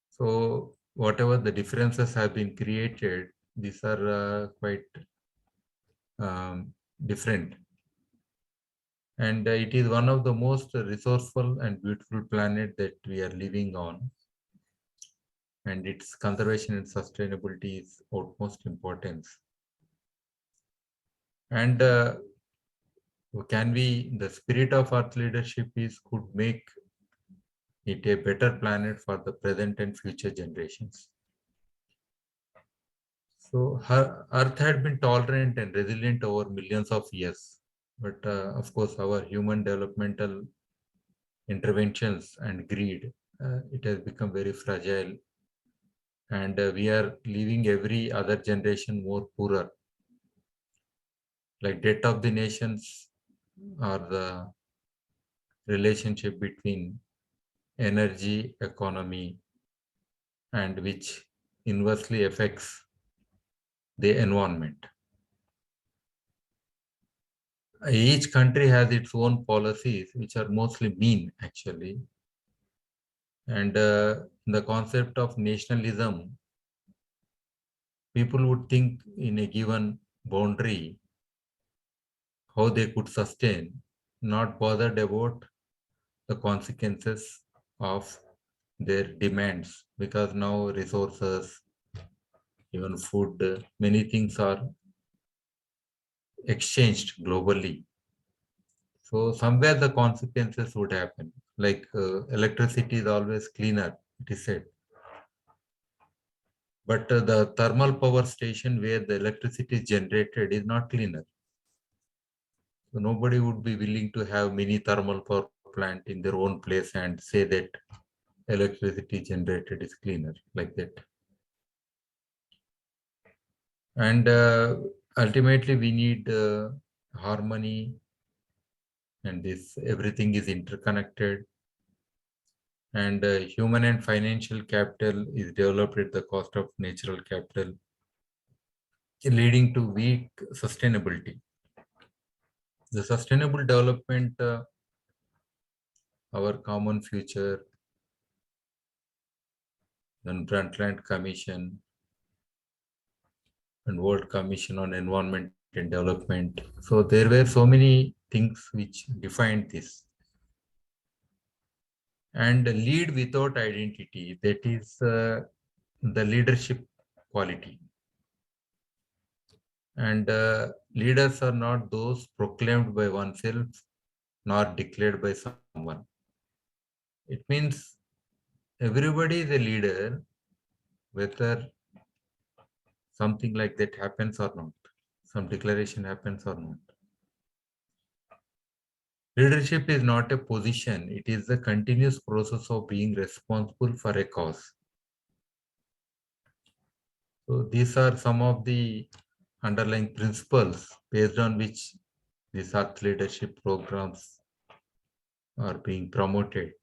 so So whatever the differences have been created, these are quite different. And it is one of the most resourceful and beautiful planet that we are living on. And its conservation and sustainability is utmost importance. And the spirit of Earth leadership could make it a better planet for the present and future generations. So Earth had been tolerant and resilient over millions of years. But of course, our human developmental interventions and greed, it has become very fragile. And we are leaving every other generation more poorer. Like debt of the nations or the relationship between energy, economy, and which inversely affects the environment. Each country has its own policies, which are mostly mean, actually. And the concept of nationalism, people would think in a given boundary how they could sustain, not bothered about the consequences of their demands, because now resources, even food, many things are exchanged globally. So somewhere the consequences would happen. Like electricity is always cleaner, it is said. But the thermal power station where the electricity is generated is not cleaner. So nobody would be willing to have mini thermal power plant in their own place and say that electricity generated is cleaner, like that. And ultimately we need harmony, and this everything is interconnected. And human and financial capital is developed at the cost of natural capital, leading to weak sustainability. The sustainable development, our common future, then Brundtland Commission and World Commission on Environment and Development. So there were so many things which defined this. And lead without identity, that is the leadership quality. And leaders are not those proclaimed by oneself nor declared by someone. It means everybody is a leader, whether something like that happens or not, some declaration happens or not. Leadership is not a position, it is the continuous process of being responsible for a cause. So these are some of the underlying principles based on which these Earth leadership programs are being promoted.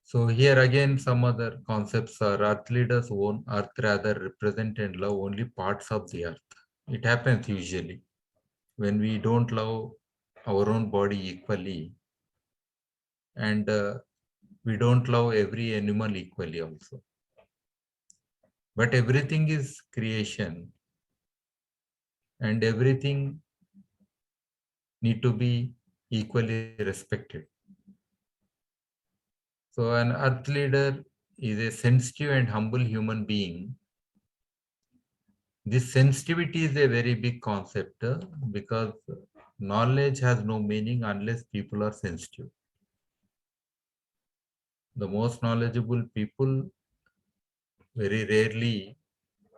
So here again, some other concepts are Earth leaders own Earth, rather represent and love only parts of the Earth. It happens usually when we don't love our own body equally, and we don't love every animal equally also. But everything is creation, and everything need to be equally respected. So an Earth leader is a sensitive and humble human being. This sensitivity is a very big concept because knowledge has no meaning unless people are sensitive. The most knowledgeable people, very rarely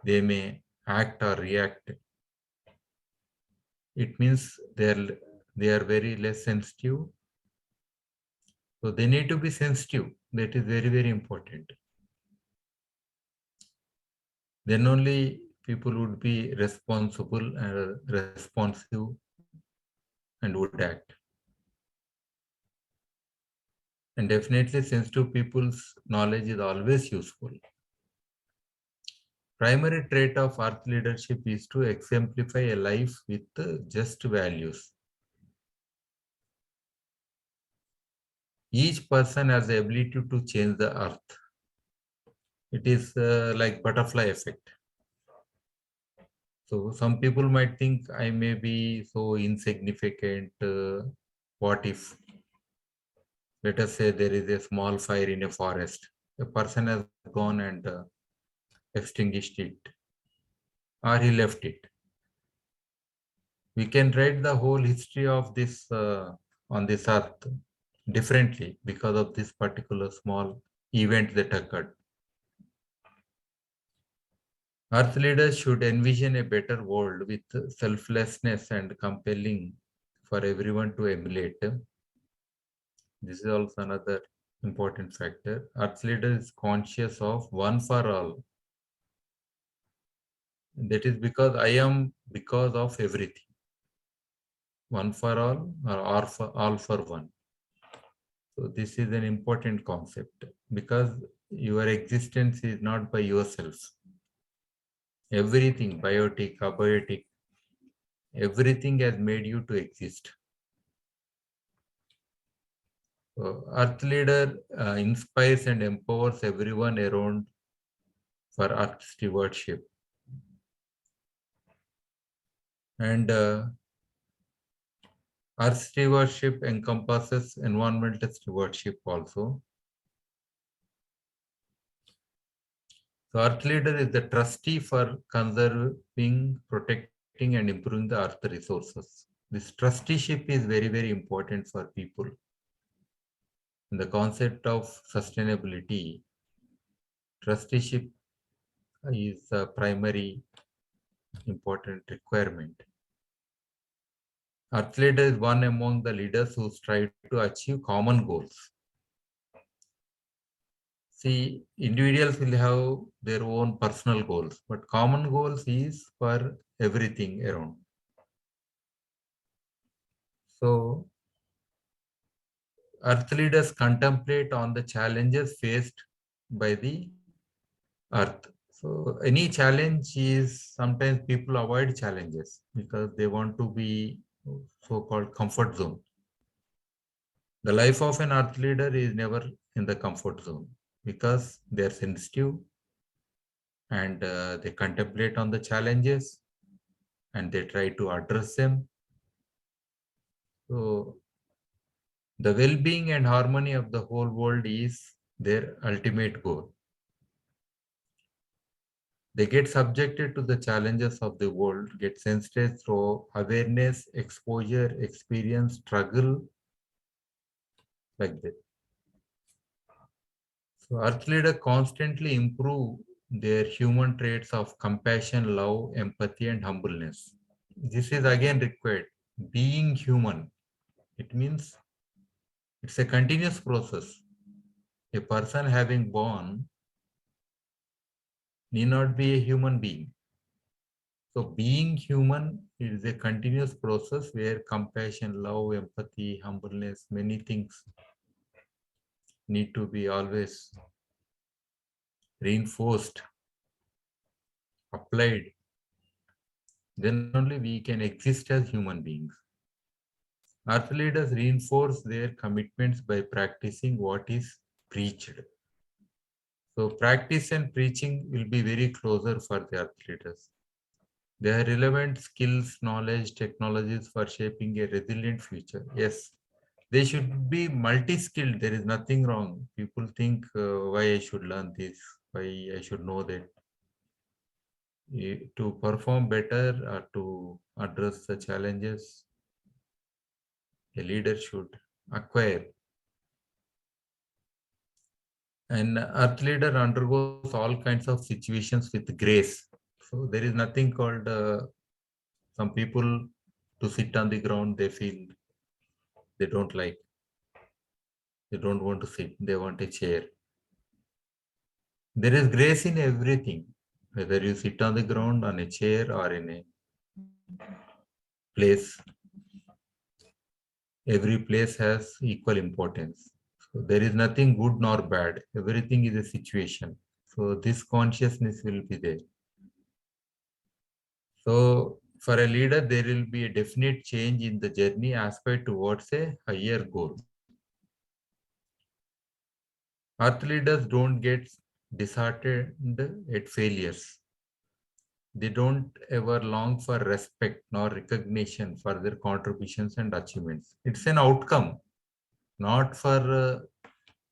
they may act or react. It means they are very less sensitive. So they need to be sensitive. That is very, very important. Then only people would be responsible and responsive and would act. And definitely sensitive people's knowledge is always useful. Primary trait of Earth leadership is to exemplify a life with just values. Each person has the ability to change the Earth. It is like butterfly effect. So some people might think I may be so insignificant. What if, let us say there is a small fire in a forest. A person has gone and extinguished it, or he left it. We can write the whole history of this on this earth differently because of this particular small event that occurred. Earth leaders should envision a better world with selflessness and compelling for everyone to emulate. This is also another important factor. Earth leader is conscious of one for all. That is because I am because of everything. One for all or all for one. So this is an important concept because your existence is not by yourself. Everything, biotic, abiotic, everything has made you to exist. So Earth leader inspires and empowers everyone around for Earth stewardship. And Earth stewardship encompasses environmental stewardship also. So Earth leader is the trustee for conserving, protecting, and improving the Earth resources. This trusteeship is very, very important for people. In the concept of sustainability, trusteeship is a primary important requirement. Earth leader is one among the leaders who strive to achieve common goals. See, individuals will have their own personal goals, but common goals is for everything around. So, Earth leaders contemplate on the challenges faced by the Earth. So, any challenge is sometimes people avoid challenges because they want to be so-called comfort zone. The life of an Earth leader is never in the comfort zone because they are sensitive and they contemplate on the challenges and they try to address them. So the well-being and harmony of the whole world is their ultimate goal. They get subjected to the challenges of the world, get sensitized through awareness, exposure, experience, struggle, like that. So Earth leader constantly improve their human traits of compassion, love, empathy, and humbleness. This is again required. Being human, it means it's a continuous process. A person having born need not be a human being. So being human is a continuous process where compassion, love, empathy, humbleness, many things need to be always reinforced, applied. Then only we can exist as human beings. Earth leaders reinforce their commitments by practicing what is preached. So practice and preaching will be very closer for the Earth leaders. They are relevant skills, knowledge, technologies for shaping a resilient future. Yes, they should be multi-skilled. There is nothing wrong. People think why I should learn this, why I should know that. To perform better or to address the challenges, a leader should acquire. An Earth leader undergoes all kinds of situations with grace. So there is nothing called some people to sit on the ground, they feel they don't like. They don't want to sit, they want a chair. There is grace in everything, whether you sit on the ground, on a chair, or in a place. Every place has equal importance. So there is nothing good nor bad. Everything is a situation. So this consciousness will be there. So for a leader, there will be a definite change in the journey aspect towards a higher goal. Earth leaders don't get disheartened at failures. They don't ever long for respect nor recognition for their contributions and achievements. It's an outcome, not for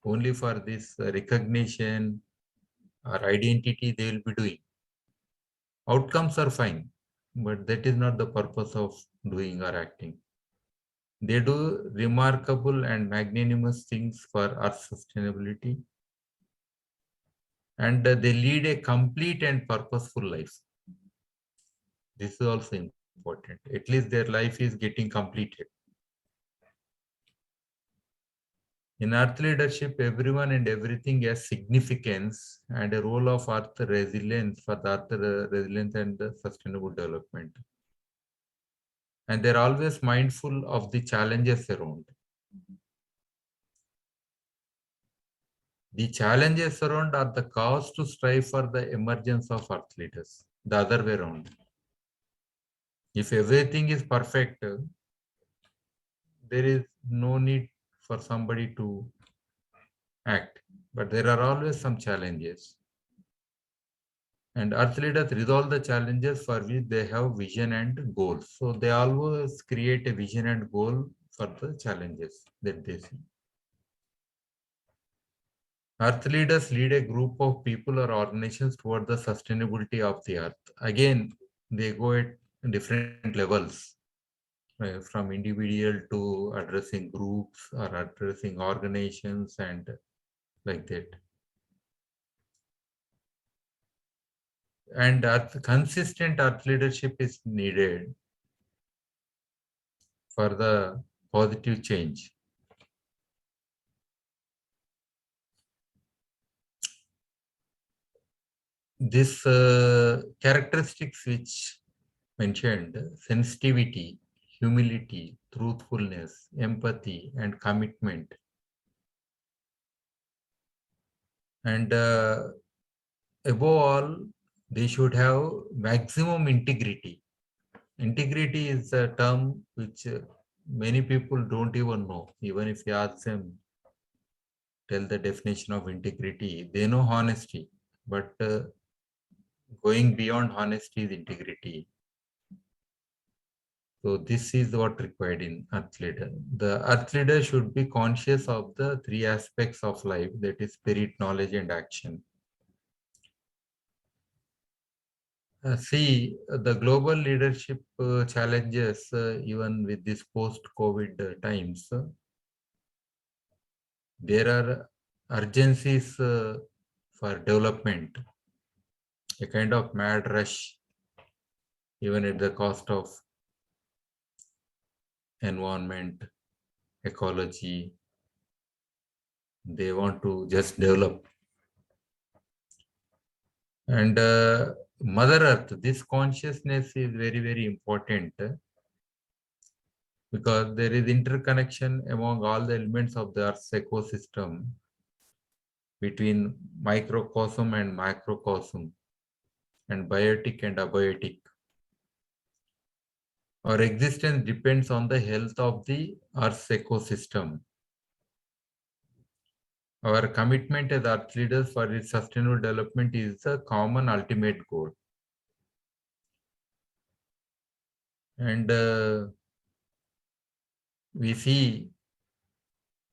only for this recognition or identity they will be doing. Outcomes are fine, but that is not the purpose of doing or acting. They do remarkable and magnanimous things for Earth sustainability, and they lead a complete and purposeful life. This is also important. At least their life is getting completed. In Earth leadership, everyone and everything has significance and a role of Earth resilience for the Earth resilience and the sustainable development. And they're always mindful of the challenges around. The challenges around are the cause to strive for the emergence of Earth leaders, the other way around. If everything is perfect, there is no need for somebody to act, but there are always some challenges. And Earth leaders resolve the challenges for which they have vision and goals. So they always create a vision and goal for the challenges that they see. Earth leaders lead a group of people or organizations toward the sustainability of the Earth. Again, they go at different levels, from individual to addressing groups or addressing organizations and like that. And consistent Earth leadership is needed for the positive change. This characteristics which mentioned, sensitivity, humility, truthfulness, empathy, and commitment. And above all, they should have maximum integrity. Integrity is a term which many people don't even know. Even if you ask them, tell the definition of integrity, they know honesty, but going beyond honesty is integrity. So this is what required in Earth leader. The Earth leader should be conscious of the three aspects of life, that is spirit, knowledge, and action. See, the global leadership challenges, even with this post-COVID times, there are urgencies for development, a kind of mad rush, even at the cost of environment, ecology. They want to just develop. And Mother Earth, this consciousness is very, very important, because there is interconnection among all the elements of the Earth's ecosystem between microcosm and macrocosm, and biotic and abiotic. Our existence depends on the health of the Earth's ecosystem. Our commitment as Earth leaders for its sustainable development is a common ultimate goal. And we see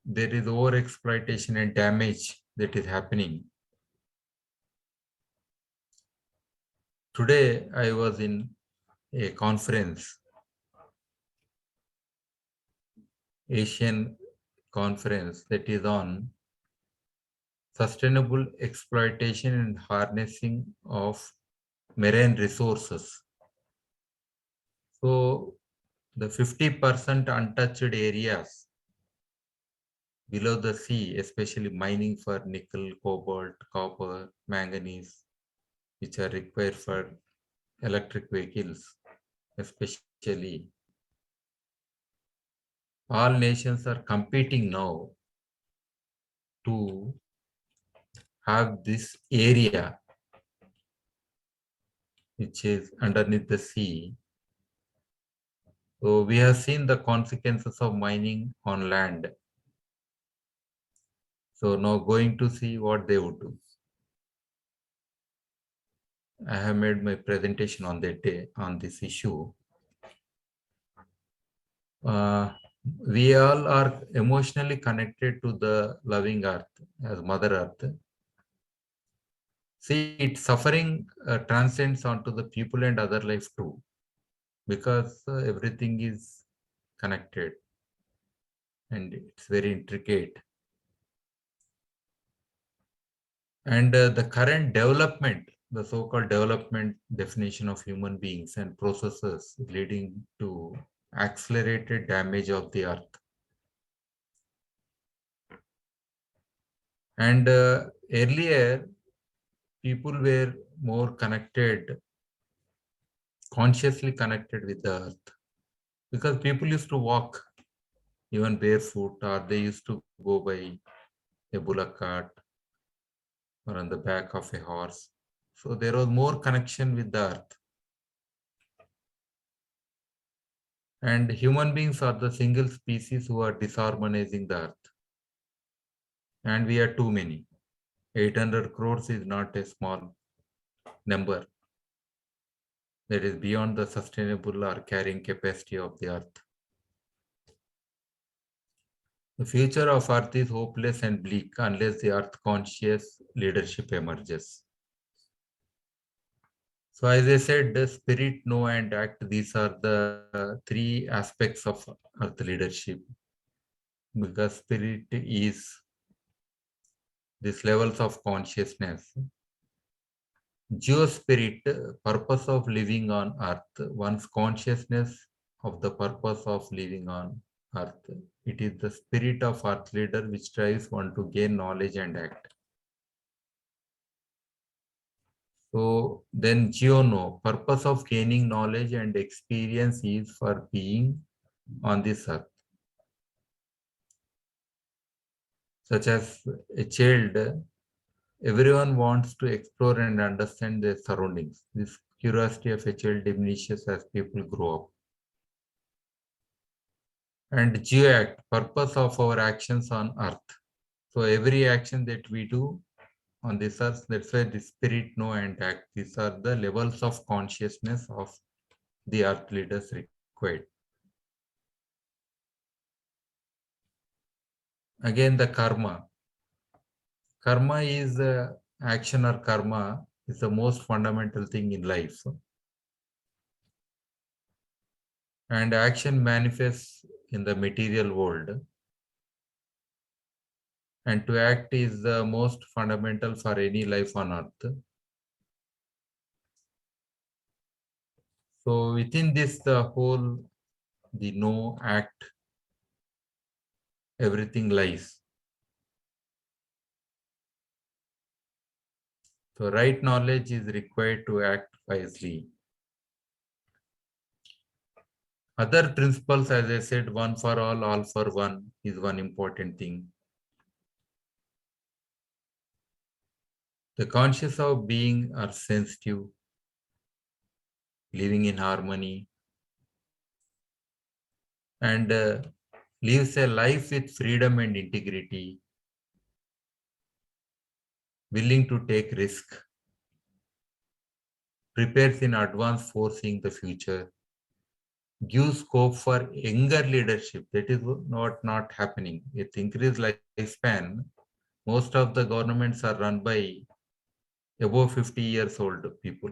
there is overexploitation and damage that is happening. Today, I was in a conference, Asian conference, that is on sustainable exploitation and harnessing of marine resources. So the 50% untouched areas below the sea, especially mining for nickel, cobalt, copper, manganese, which are required for electric vehicles, especially. All nations are competing now to have this area which is underneath the sea. So we have seen the consequences of mining on land. So now going to see what they would do. I have made my presentation on that day on this issue. We all are emotionally connected to the loving earth as Mother Earth. See, its suffering transcends onto the people and other life too, because everything is connected and it's very intricate. And the current development, the so-called development definition of human beings and processes leading to accelerated damage of the earth. And earlier, people were more connected, consciously connected with the earth, because people used to walk even barefoot, or they used to go by a bullock cart or on the back of a horse. So there was more connection with the earth. And human beings are the single species who are disharmonizing the earth. And we are too many. 800 crores is not a small number. That is beyond the sustainable or carrying capacity of the earth. The future of earth is hopeless and bleak unless the earth conscious leadership emerges. So as I said, the spirit, know and act, these are the three aspects of earth leadership. Because spirit is these levels of consciousness. Geospirit, purpose of living on earth, one's consciousness of the purpose of living on earth. It is the spirit of earth leader which drives one to gain knowledge and act. So then Geono, purpose of gaining knowledge and experience is for being on this earth. Such as a child, everyone wants to explore and understand their surroundings. This curiosity of a child diminishes as people grow up. And geoact, purpose of our actions on earth. So every action that we do on this earth, that's why the spirit, know and act. These are the levels of consciousness of the earth leaders required. Again, the karma. Karma is action, or karma is the most fundamental thing in life. And action manifests in the material world. And to act is the most fundamental for any life on earth. So within this, the whole, the know, act, everything lies. So right knowledge is required to act wisely. Other principles, as I said, one for all for one is one important thing. The conscious of being are sensitive, living in harmony, and lives a life with freedom and integrity, willing to take risk, prepares in advance foreseeing the future, gives scope for younger leadership. That is not happening. With increased lifespan, most of the governments are run by above 50 years old people.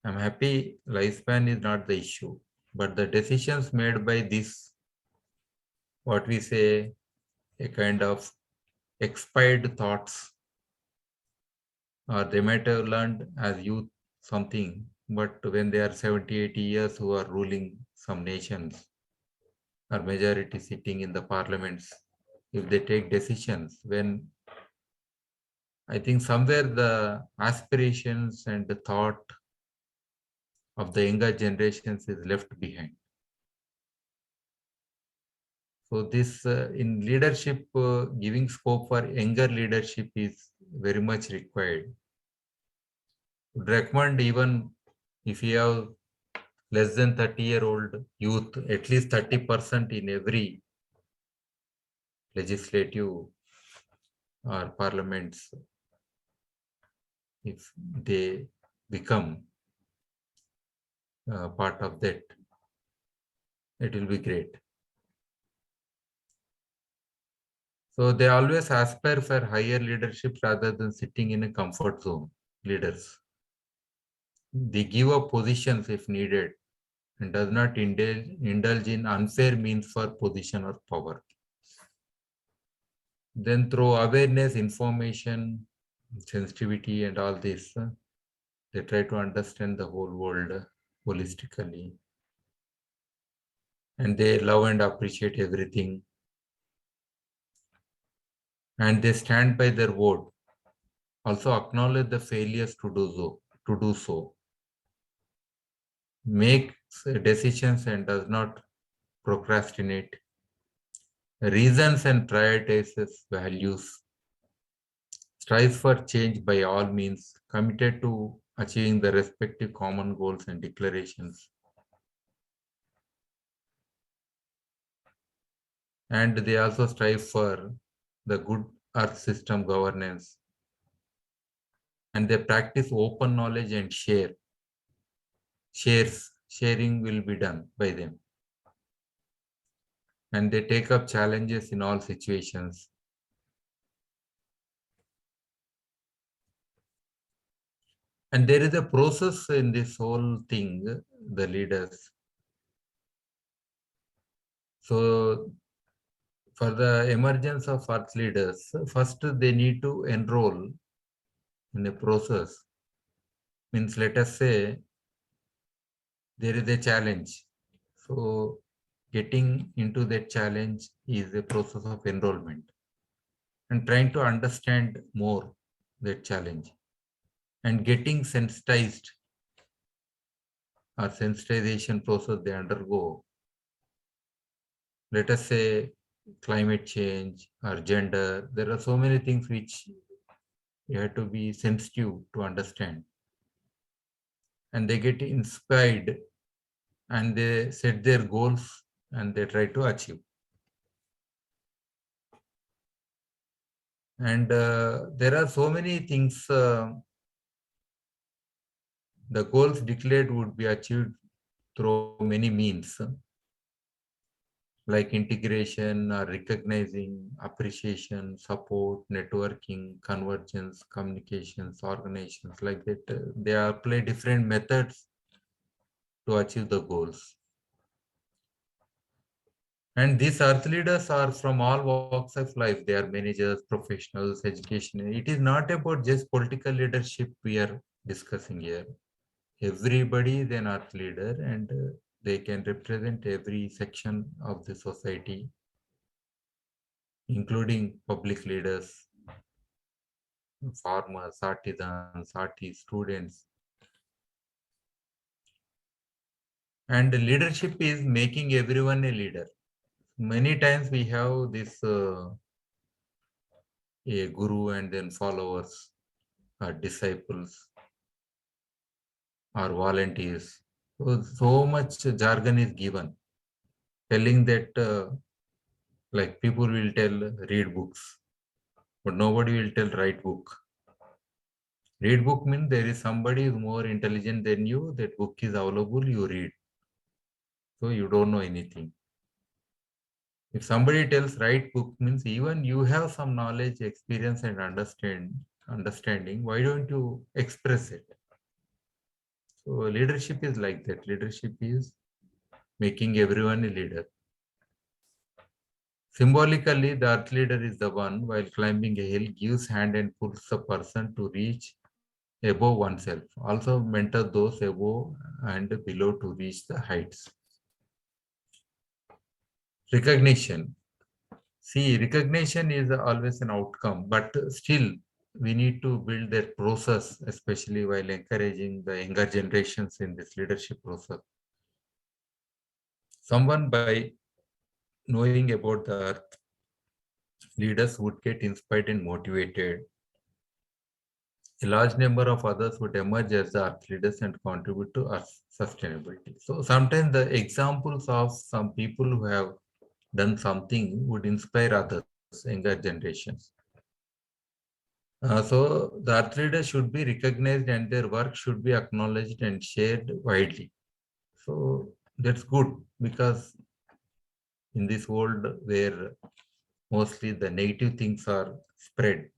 I'm happy lifespan is not the issue, but the decisions made by this, what we say, a kind of expired thoughts, or they might have learned as youth something, but when they are 70, 80 years who are ruling some nations, or majority sitting in the parliaments, if they take decisions, when I think somewhere the aspirations and the thought of the younger generations is left behind. So this in leadership, giving scope for younger leadership is very much required. Would recommend, even if you have less than 30-year-old youth, at least 30% in every legislative or parliaments if they become part of that, it will be great. So they always aspire for higher leadership rather than sitting in a comfort zone. Leaders, they give up positions if needed and does not indulge in unfair means for position or power. Then through awareness, information, sensitivity and all this, they try to understand the whole world holistically. And they love and appreciate everything. And they stand by their word. Also acknowledge the failures to do so. Makes decisions and does not procrastinate. Reasons and prioritizes values. Strives for change by all means, committed to achieving the respective common goals and declarations. And they also strive for the good earth system governance. And they practice open knowledge and sharing will be done by them. And they take up challenges in all situations. And there is a process in this whole thing, the leaders. So for the emergence of earth leaders, first they need to enroll in a process. Means let us say there is a challenge. So getting into that challenge is a process of enrollment and trying to understand more that challenge and getting sensitized or sensitization process they undergo. Let us say climate change or gender. There are so many things which you have to be sensitive to understand. And they get inspired and they set their goals and they try to achieve. And there are so many things, the goals declared would be achieved through many means, like integration or recognizing, appreciation, support, networking, convergence, communications, organizations, like that. They apply different methods to achieve the goals. And these earth leaders are from all walks of life. They are managers, professionals, education. It is not about just political leadership we are discussing here. Everybody is an earth leader and they can represent every section of the society, including public leaders, farmers, artisans, artists, students. And leadership is making everyone a leader. Many times we have this a guru and then followers or disciples or volunteers. So much jargon is given, telling that like people will tell read books, but nobody will tell write book. Read book means there is somebody who is more intelligent than you, that book is available, you read. So you don't know anything. If somebody tells write book means even you have some knowledge, experience and understanding, why don't you express it? So leadership is like that. Leadership is making everyone a leader. Symbolically, the earth leader is the one, while climbing a hill, gives hand and pulls the person to reach above oneself. Also mentor those above and below to reach the heights. Recognition. See, recognition is always an outcome, but still we need to build that process, especially while encouraging the younger generations in this leadership process. Someone by knowing about the earth, leaders would get inspired and motivated. A large number of others would emerge as the earth leaders and contribute to earth sustainability. So sometimes the examples of some people who have done something would inspire others, younger generations. So the earth leaders should be recognized and their work should be acknowledged and shared widely. So that's good, because in this world where mostly the negative things are spread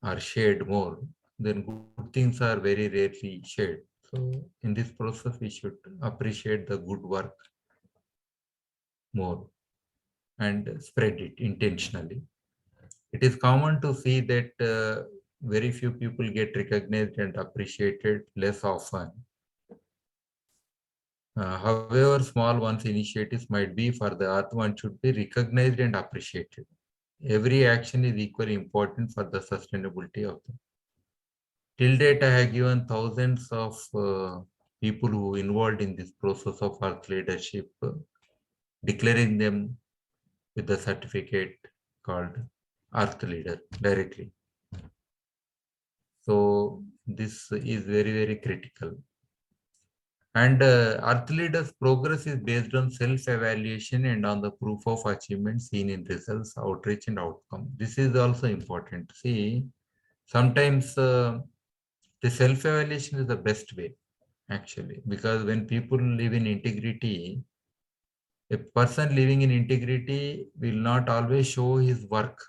or shared more, then good things are very rarely shared. So in this process, we should appreciate the good work more and spread it intentionally. It is common to see that very few people get recognized and appreciated less often. However small one's initiatives might be, for the earth, one should be recognized and appreciated. Every action is equally important for the sustainability of them. Till date, I have given thousands of people who involved in this process of earth leadership, declaring them with the certificate called Earth Leader directly. So this is very, very critical. And Earth Leaders progress is based on self-evaluation and on the proof of achievement seen in results, outreach, and outcome. This is also important. See, sometimes the self-evaluation is the best way, actually, because when people live in integrity, a person living in integrity will not always show his work.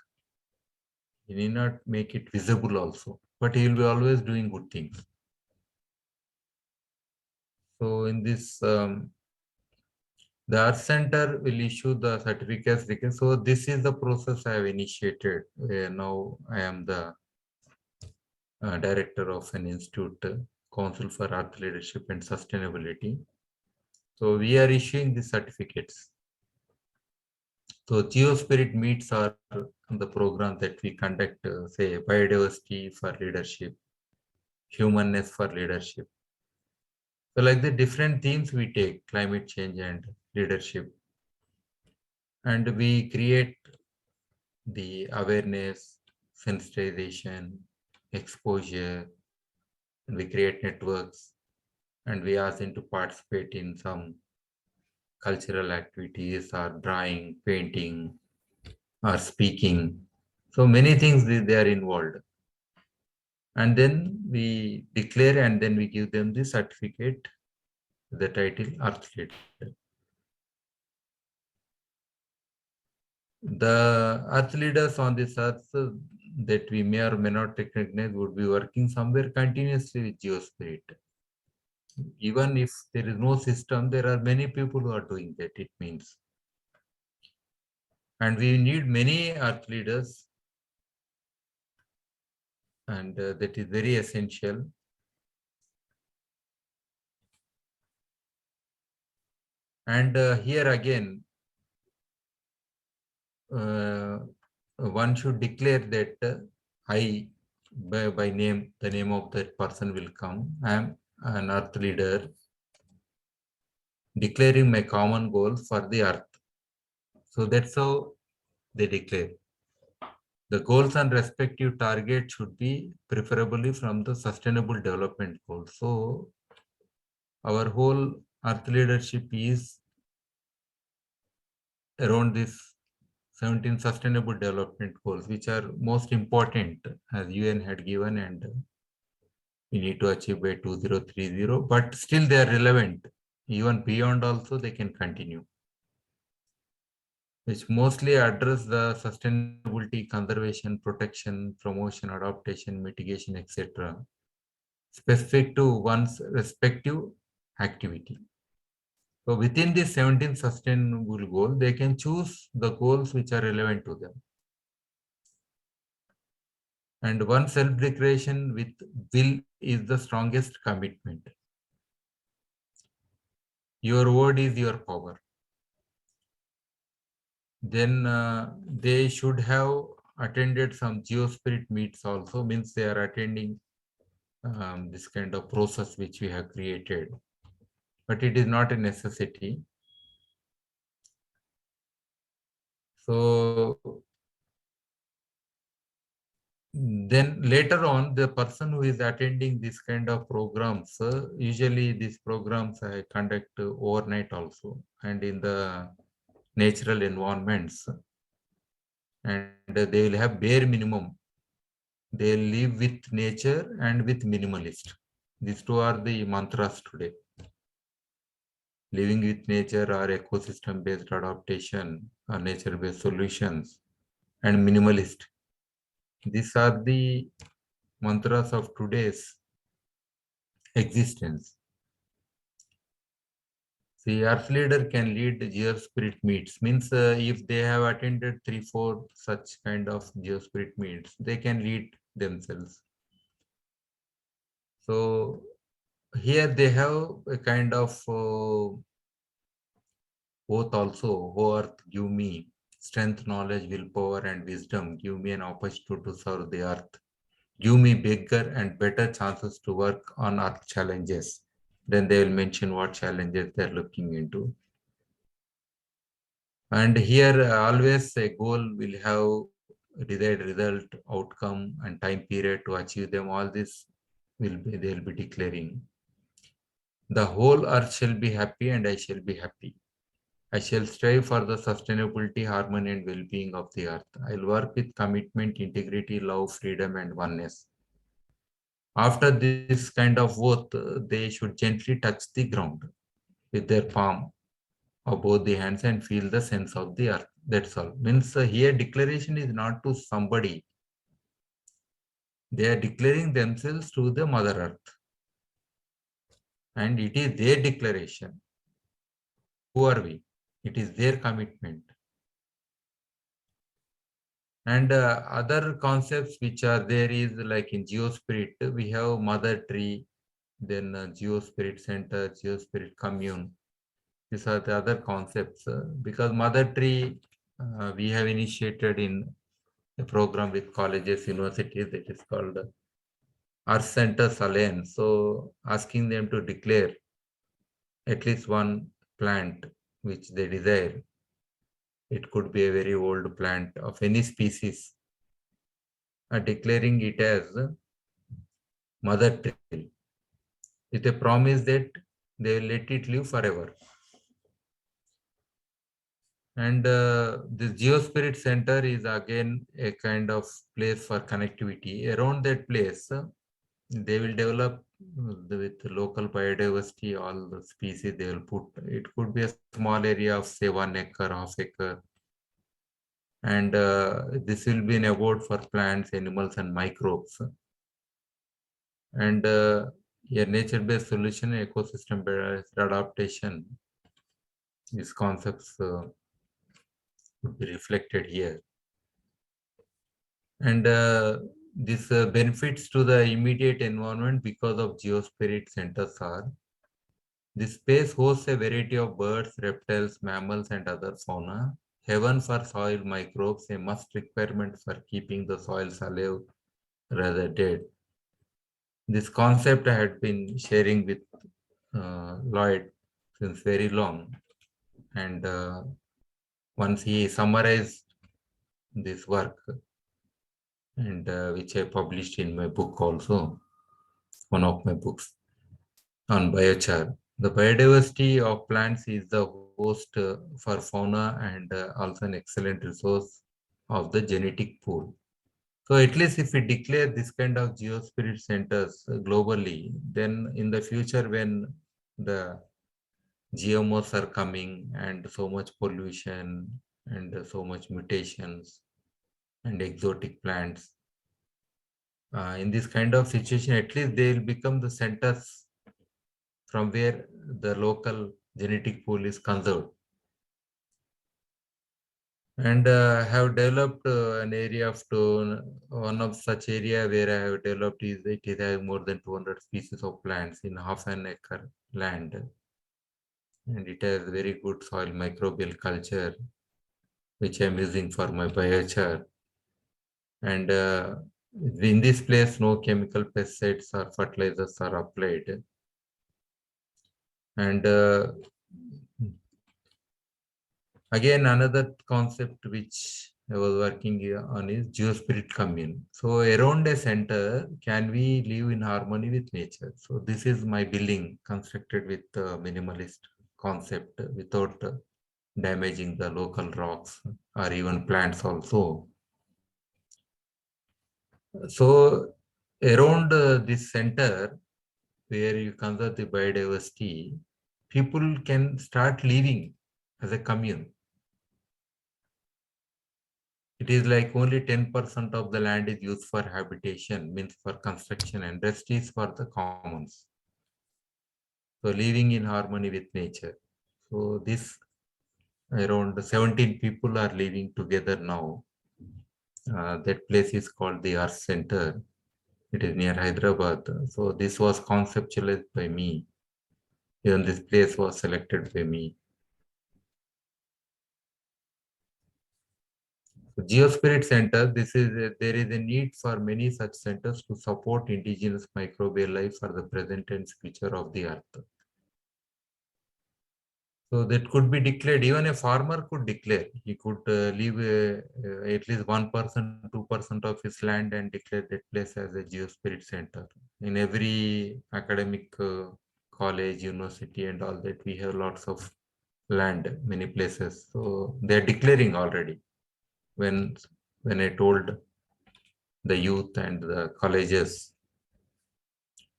He need not make it visible also, but he will be always doing good things. So in this, the Earth Center will issue the certificates. So this is the process I have initiated. Now I am the director of an institute, Council for Earth Leadership and Sustainability. So we are issuing the certificates. So Geospirit meets are the program that we conduct, say biodiversity for leadership, humanness for leadership. So like the different themes we take, climate change and leadership, and we create the awareness, sensitization, exposure, and we create networks, and we ask them to participate in some cultural activities or drawing, painting, or speaking. So many things they are involved. And then we declare and then we give them the certificate, the title Earth Leader. The earth leaders on this earth that we may or may not recognize would be working somewhere continuously with Geospirit. Even if there is no system, there are many people who are doing that, it means. And we need many earth leaders, and that is very essential. And here again, one should declare that I, by name, the name of that person will come. I am an earth leader, declaring my common goal for the earth. So that's how they declare. The goals and respective targets should be preferably from the Sustainable Development Goals. So our whole earth leadership is around this 17 Sustainable Development Goals, which are most important as UN had given, and we need to achieve by 2030, but still they are relevant. Even beyond also they can continue, which mostly address the sustainability, conservation, protection, promotion, adaptation, mitigation, etc., specific to one's respective activity. So within this 17 sustainable goal, they can choose the goals which are relevant to them. And one self-declaration with will is the strongest commitment. Your word is your power. Then they should have attended some Geospirit meets also, means they are attending this kind of process which we have created, but it is not a necessity. So then later on, the person who is attending this kind of programs, usually these programs I conduct overnight also, and in the natural environments, and they will have bare minimum They live with nature and with minimalist. These two are the mantras today. Living with nature or ecosystem-based adaptation or nature-based solutions and minimalist. These are the mantras of today's existence. The earth leader can lead geospirit meets, means if they have attended 3-4 such kind of geospirit meets, they can lead themselves. So here they have a kind of oath also. O earth, give me strength, knowledge, willpower, and wisdom. Give me an opportunity to serve the earth. Give me bigger and better chances to work on earth challenges. Then they will mention what challenges they're looking into. And here always a goal will have desired result, outcome, and time period to achieve them. All this they'll be declaring. The whole earth shall be happy and I shall be happy. I shall strive for the sustainability, harmony, and well-being of the earth. I'll work with commitment, integrity, love, freedom, and oneness. After this kind of oath, they should gently touch the ground with their palm of both the hands and feel the sense of the earth. That's all. Means here declaration is not to somebody. They are declaring themselves to the Mother Earth. And it is their declaration. Who are we? It is their commitment. And other concepts which are there is like in Geospirit, we have Mother Tree, then Geospirit Center, Geospirit Commune. These are the other concepts because Mother Tree we have initiated in a program with colleges, universities that is called Earth Centers Alliance. So asking them to declare at least one plant which they desire. It could be a very old plant of any species. Declaring it as Mother Tree with a promise that they will let it live forever. And this Geospirit Center is again a kind of place for connectivity. Around that place, they will develop with local biodiversity, all the species they will put. It could be a small area of say 1 acre, half acre. And this will be an award for plants, animals, and microbes. And a nature-based solution, ecosystem-based adaptation, these concepts would be reflected here. And this benefits to the immediate environment because of Geospirit centers are: this space hosts a variety of birds, reptiles, mammals, and other fauna. Heaven for soil microbes, a must requirement for keeping the soils alive rather dead. This concept I had been sharing with Lloyd since very long. And once he summarized this work, and which I published in my book also, one of my books on biochar. The biodiversity of plants is the host for fauna and also an excellent resource of the genetic pool. So at least if we declare this kind of Geospirit centers globally, then in the future when the GMOs are coming and so much pollution and so much mutations and exotic plants, in this kind of situation, at least they will become the centers from where the local genetic pool is conserved. And have developed an area of one of such area where I have developed is it has more than 200 species of plants in half an acre land. And it has very good soil microbial culture, which I am using for my biochar. And in this place, no chemical pesticides or fertilizers are applied. And again, another concept which I was working on is Geospirit Commune. So around a center, can we live in harmony with nature? So this is my building constructed with minimalist concept without damaging the local rocks or even plants also. So around this center where you conserve the biodiversity, people can start living as a commune. It is like only 10% of the land is used for habitation, means for construction, and rest is for the commons. So living in harmony with nature. So this around 17 people are living together now. That place is called the Earth Center. It is near Hyderabad. So this was conceptualized by me. Even this place was selected by me. So Geospirit Center, there is a need for many such centers to support indigenous microbial life for the present and future of the earth. So that could be declared, even a farmer could declare. He could leave at least 1%, 2% of his land and declare that place as a Geospirit Center. In every academic college, university and all that, we have lots of land, many places. So they're declaring already. When I told the youth and the colleges,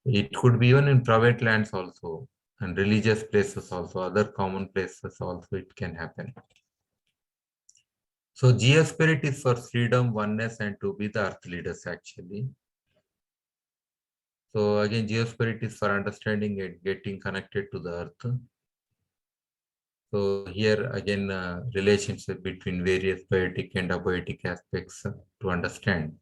it could be even in private lands also, and religious places also, other common places also it can happen. So Geospirit is for freedom, oneness, and to be the earth leaders actually. So again, Geospirit is for understanding and getting connected to the earth. So here again, relationship between various biotic and abiotic aspects to understand.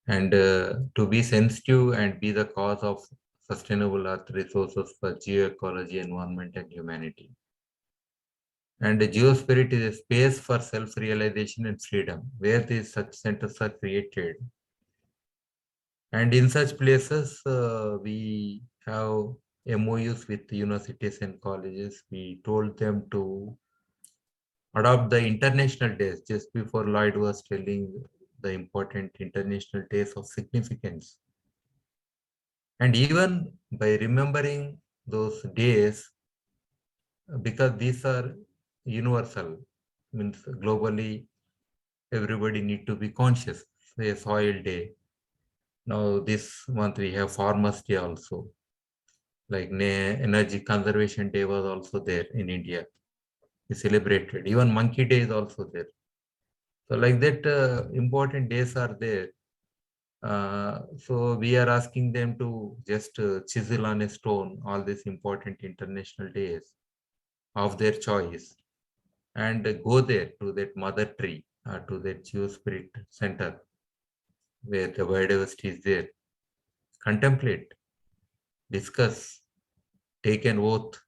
And to be sensitive and be the cause of sustainable earth resources for geoecology, environment, and humanity. And the Geospirit is a space for self-realization and freedom, where these such centers are created. And in such places, we have MOUs with universities and colleges. We told them to adopt the international days. Just before Lloyd was telling the important international days of significance. And even by remembering those days, because these are universal, means globally, everybody need to be conscious. Say Soil Day. Now this month we have Farmers Day also. Like Energy Conservation Day was also there in India. We celebrated. Even Monkey Day is also there. So like that, important days are there. So we are asking them to just chisel on a stone all these important international days of their choice and go there to that mother tree, to that Geospirit Center where the biodiversity is there. Contemplate, discuss, take an oath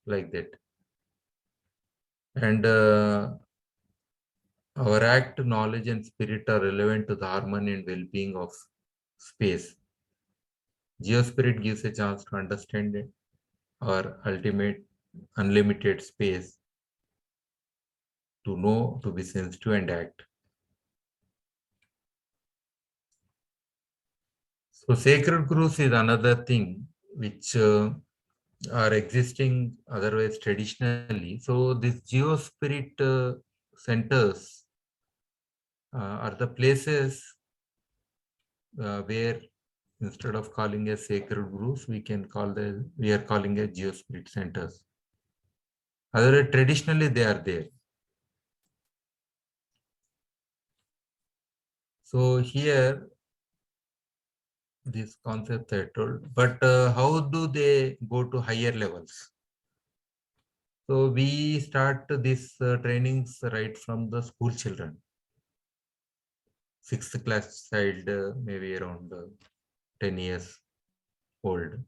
like that. And our act, knowledge, and spirit are relevant to the harmony and well-being of space. Geospirit gives a chance to understand it, our ultimate unlimited space, to know, to be sensitive and act. So sacred grooves is another thing which are existing otherwise traditionally. So these Geospirit centers are the places where instead of calling as sacred grooves, we are calling as Geospirit centers. Otherwise, traditionally they are there. So here, this concept I told, but how do they go to higher levels? So we start these trainings right from the school children. 6th class child, maybe around 10 years old.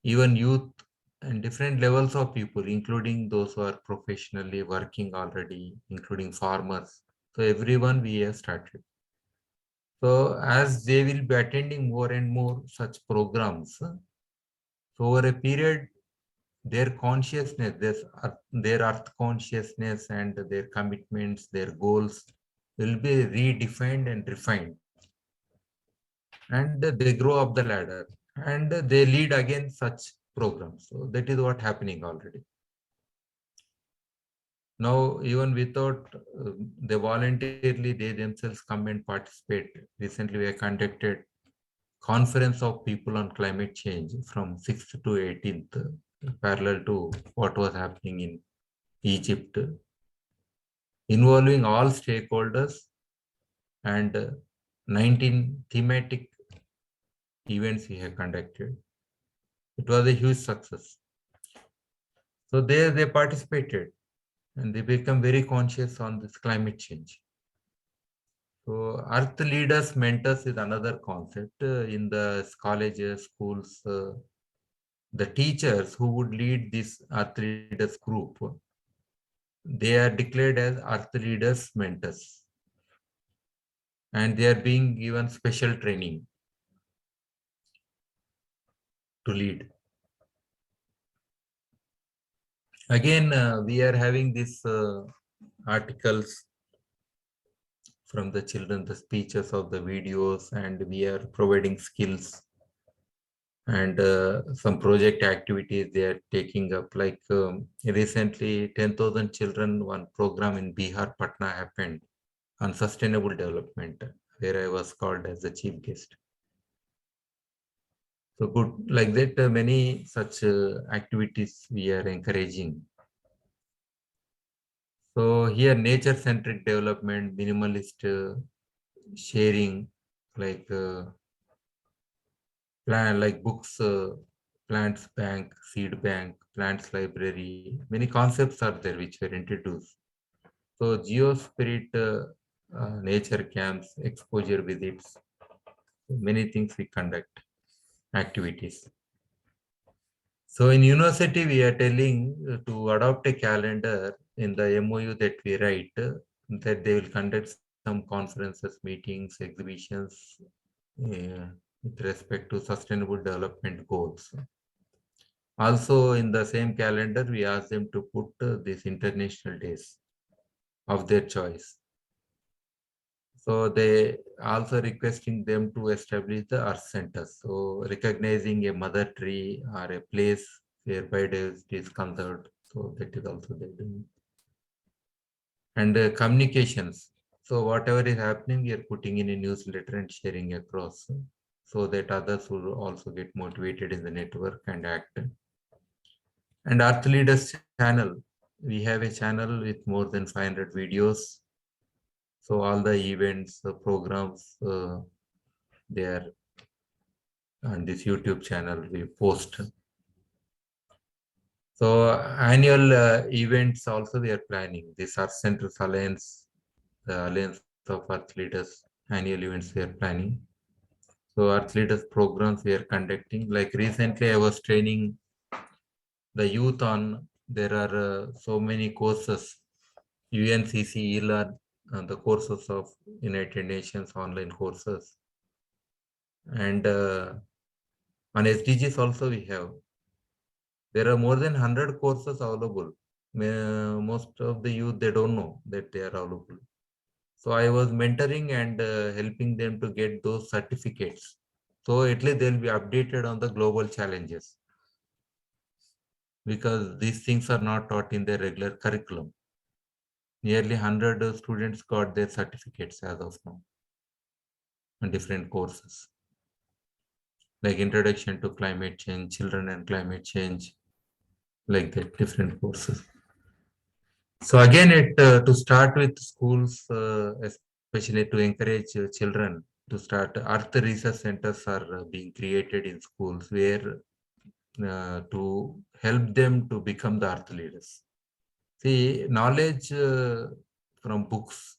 Even youth and different levels of people, including those who are professionally working already, including farmers. So everyone we have started. So as they will be attending more and more such programs, so over a period, their consciousness, their earth consciousness and their commitments, their goals will be redefined and refined. And they grow up the ladder and they lead again such programs. So that is what happening already. Now, even without they voluntarily, they themselves come and participate. Recently, we have conducted conference of people on climate change from 6th to 18th, parallel to what was happening in Egypt, involving all stakeholders and 19 thematic events we have conducted. It was a huge success. So there they participated and they become very conscious on this climate change. So Earth Leaders Mentors is another concept in the colleges, schools. The teachers who would lead this Earth Leaders group, they are declared as Earth Leaders Mentors. And they are being given special training to lead. Again, we are having these articles from the children, the speeches of the videos, and we are providing skills and some project activities they are taking up. Like recently, 10,000 children, one program in Bihar, Patna happened on sustainable development, where I was called as the chief guest. So good, like that, many such activities we are encouraging. So here, nature-centric development, minimalist sharing, like like books, plants bank, seed bank, plants library. Many concepts are there which were introduced. So geospirit, nature camps, exposure visits, many things we conduct, activities. So in university, we are telling to adopt a calendar in the MOU that we write, that they will conduct some conferences, meetings, exhibitions with respect to sustainable development goals. Also in the same calendar, we ask them to put these international days of their choice. So they also requesting them to establish the earth centers. So recognizing a mother tree or a place where biodiversity is conserved. So that is also they do. And communications. So whatever is happening, we are putting in a newsletter and sharing across, so that others will also get motivated in the network and act. And Earth Leaders channel. We have a channel with more than 500 videos. So all the events, the programs, they are on this YouTube channel we post. So annual events also we are planning. This Earth Centers Alliance, the Alliance of Earth Leaders annual events we are planning. So Earth Leaders programs we are conducting. Like recently I was training the youth on, there are so many courses, UNCC, e-learn, the courses of United Nations online courses. And on SDGs also we have. There are more than 100 courses available. Most of the youth, they don't know that they are available. So I was mentoring and helping them to get those certificates. So at least they'll be updated on the global challenges, because these things are not taught in their regular curriculum. Nearly 100 students got their certificates as of now on different courses, like Introduction to Climate Change, Children and Climate Change, like that, different courses. So again, to start with schools, especially to encourage children to start, Earth Research Centers are being created in schools where to help them to become the Earth leaders. See, knowledge from books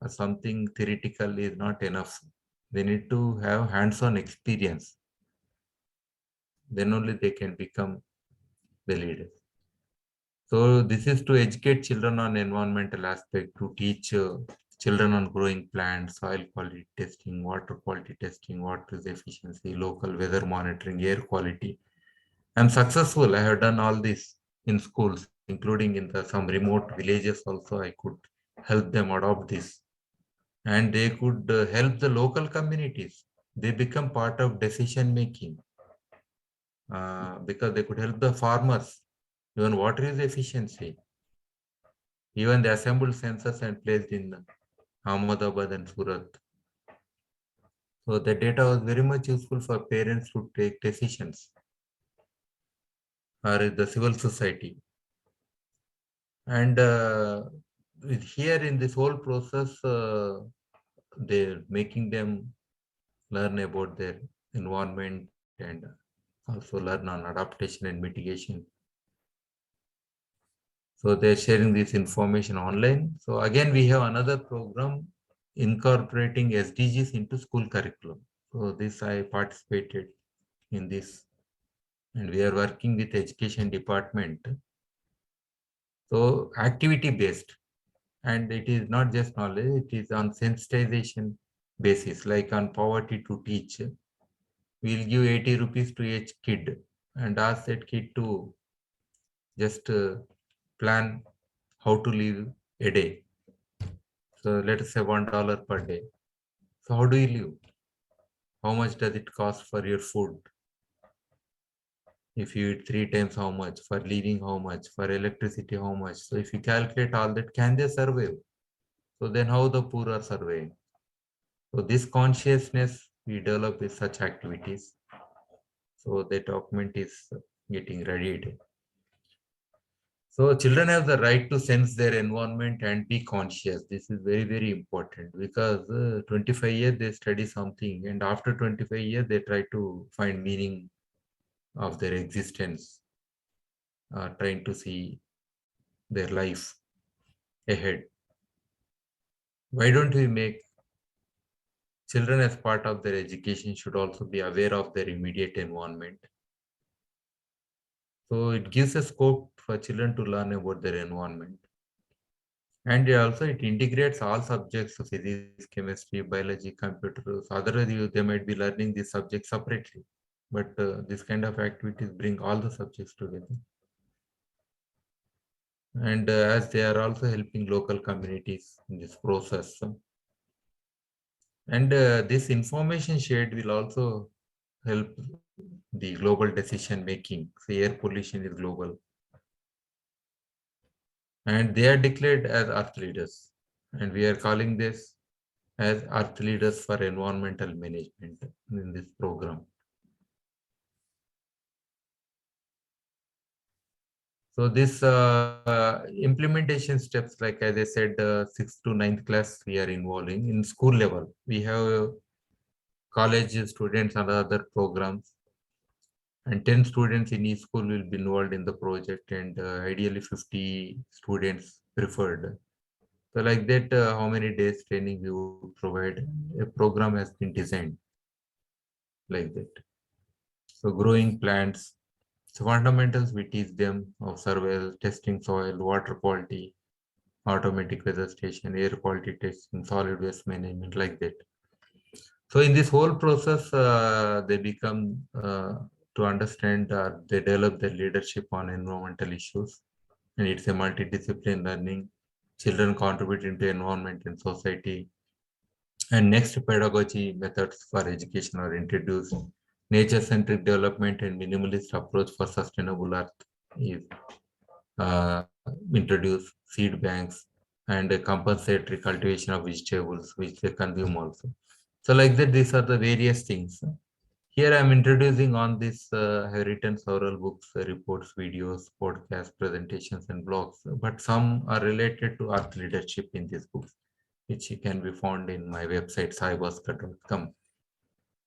or something theoretical is not enough. They need to have hands-on experience. Then only they can become the leaders. So this is to educate children on environmental aspect, to teach children on growing plants, soil quality testing, water quality testing, water efficiency, local weather monitoring, air quality. I'm successful. I have done all this in schools, including in some remote villages also. I could help them adopt this. And they could help the local communities. They become part of decision making because they could help the farmers. Even water is efficiency. Even the assembled sensors and placed in Ahmedabad and Surat. So the data was very much useful for parents to take decisions, or the civil society. And here in this whole process, they're making them learn about their environment and also learn on adaptation and mitigation. So they're sharing this information online. So again, we have another program incorporating SDGs into school curriculum. So this I participated in this, and we are working with education department. So activity based, and it is not just knowledge, it is on sensitization basis, like on poverty to teach. We'll give 80 rupees to each kid and ask that kid to just plan how to live a day. So let us say $1 per day. So how do you live? How much does it cost for your food? If you eat 3 times, how much? For living, how much? For electricity, how much? So if you calculate all that, can they survive? So then how the poor are surviving? So this consciousness we develop with such activities. So the document is getting readied. So children have the right to sense their environment and be conscious. This is very, very important, because 25 years they study something, and after 25 years they try to find meaning of their existence, trying to see their life ahead. Why don't we make children, as part of their education, should also be aware of their immediate environment? So it gives a scope for children to learn about their environment. And also it integrates all subjects of physics, chemistry, biology, computers. Otherwise, they might be learning these subjects separately. But this kind of activities bring all the subjects together. And as they are also helping local communities in this process. And this information shared will also help the global decision making. So air pollution is global. And they are declared as Earth leaders. And we are calling this as Earth leaders for environmental management in this program. So this implementation steps, like as I said, 6th to 9th class we are involving. In school level, we have college students and other programs, and 10 students in each school will be involved in the project, and ideally 50 students preferred. So like that, how many days training we would provide? A program has been designed like that. So growing plants. So fundamentals we teach them of survival, testing soil, water quality, automatic weather station, air quality testing, solid waste management, like that. So in this whole process, they become to understand, they develop their leadership on environmental issues, and it's a multidisciplinary learning. Children contribute into environment and society. And next, pedagogy methods for education are introduced. Nature-centric development and minimalist approach for sustainable earth is introduced. Seed banks and a compensatory cultivation of vegetables, which they consume also. So like that, these are the various things. Here I'm introducing on this, I have written several books, reports, videos, podcasts, presentations, and blogs, but some are related to earth leadership in these books, which can be found in my website, AHIABGA.com.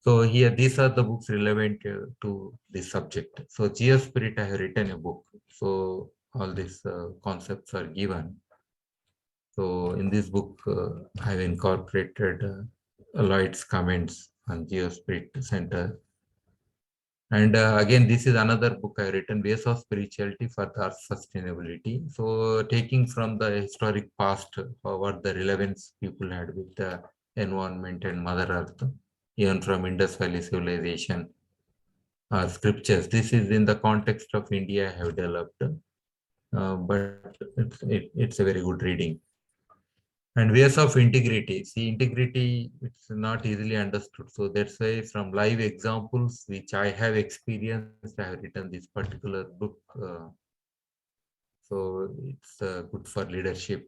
So here, these are the books relevant to this subject. So Geospirit, I have written a book. So all these concepts are given. So in this book, I have incorporated Lloyd's comments on Geospirit Center. And again, this is another book I have written, Ways of Spirituality for the Earth Sustainability. So taking from the historic past, what the relevance people had with the environment and Mother Earth, even from Indus Valley civilization, scriptures. This is in the context of India I have developed, but it's a very good reading. And ways of integrity. See, integrity, it's not easily understood. So that's why from live examples, which I have experienced, I have written this particular book. So it's good for leadership.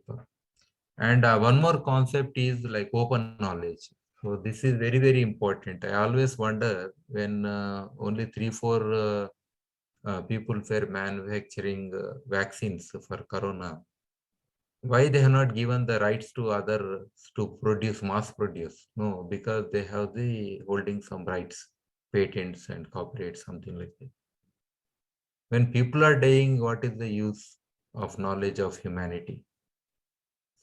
And one more concept is like open knowledge. So this is very, very important. I always wonder when only 3-4 people were manufacturing vaccines for corona, why they have not given the rights to others to produce, mass produce? No, because they have the holding some rights, patents and copyright, something like that. When people are dying, what is the use of knowledge of humanity?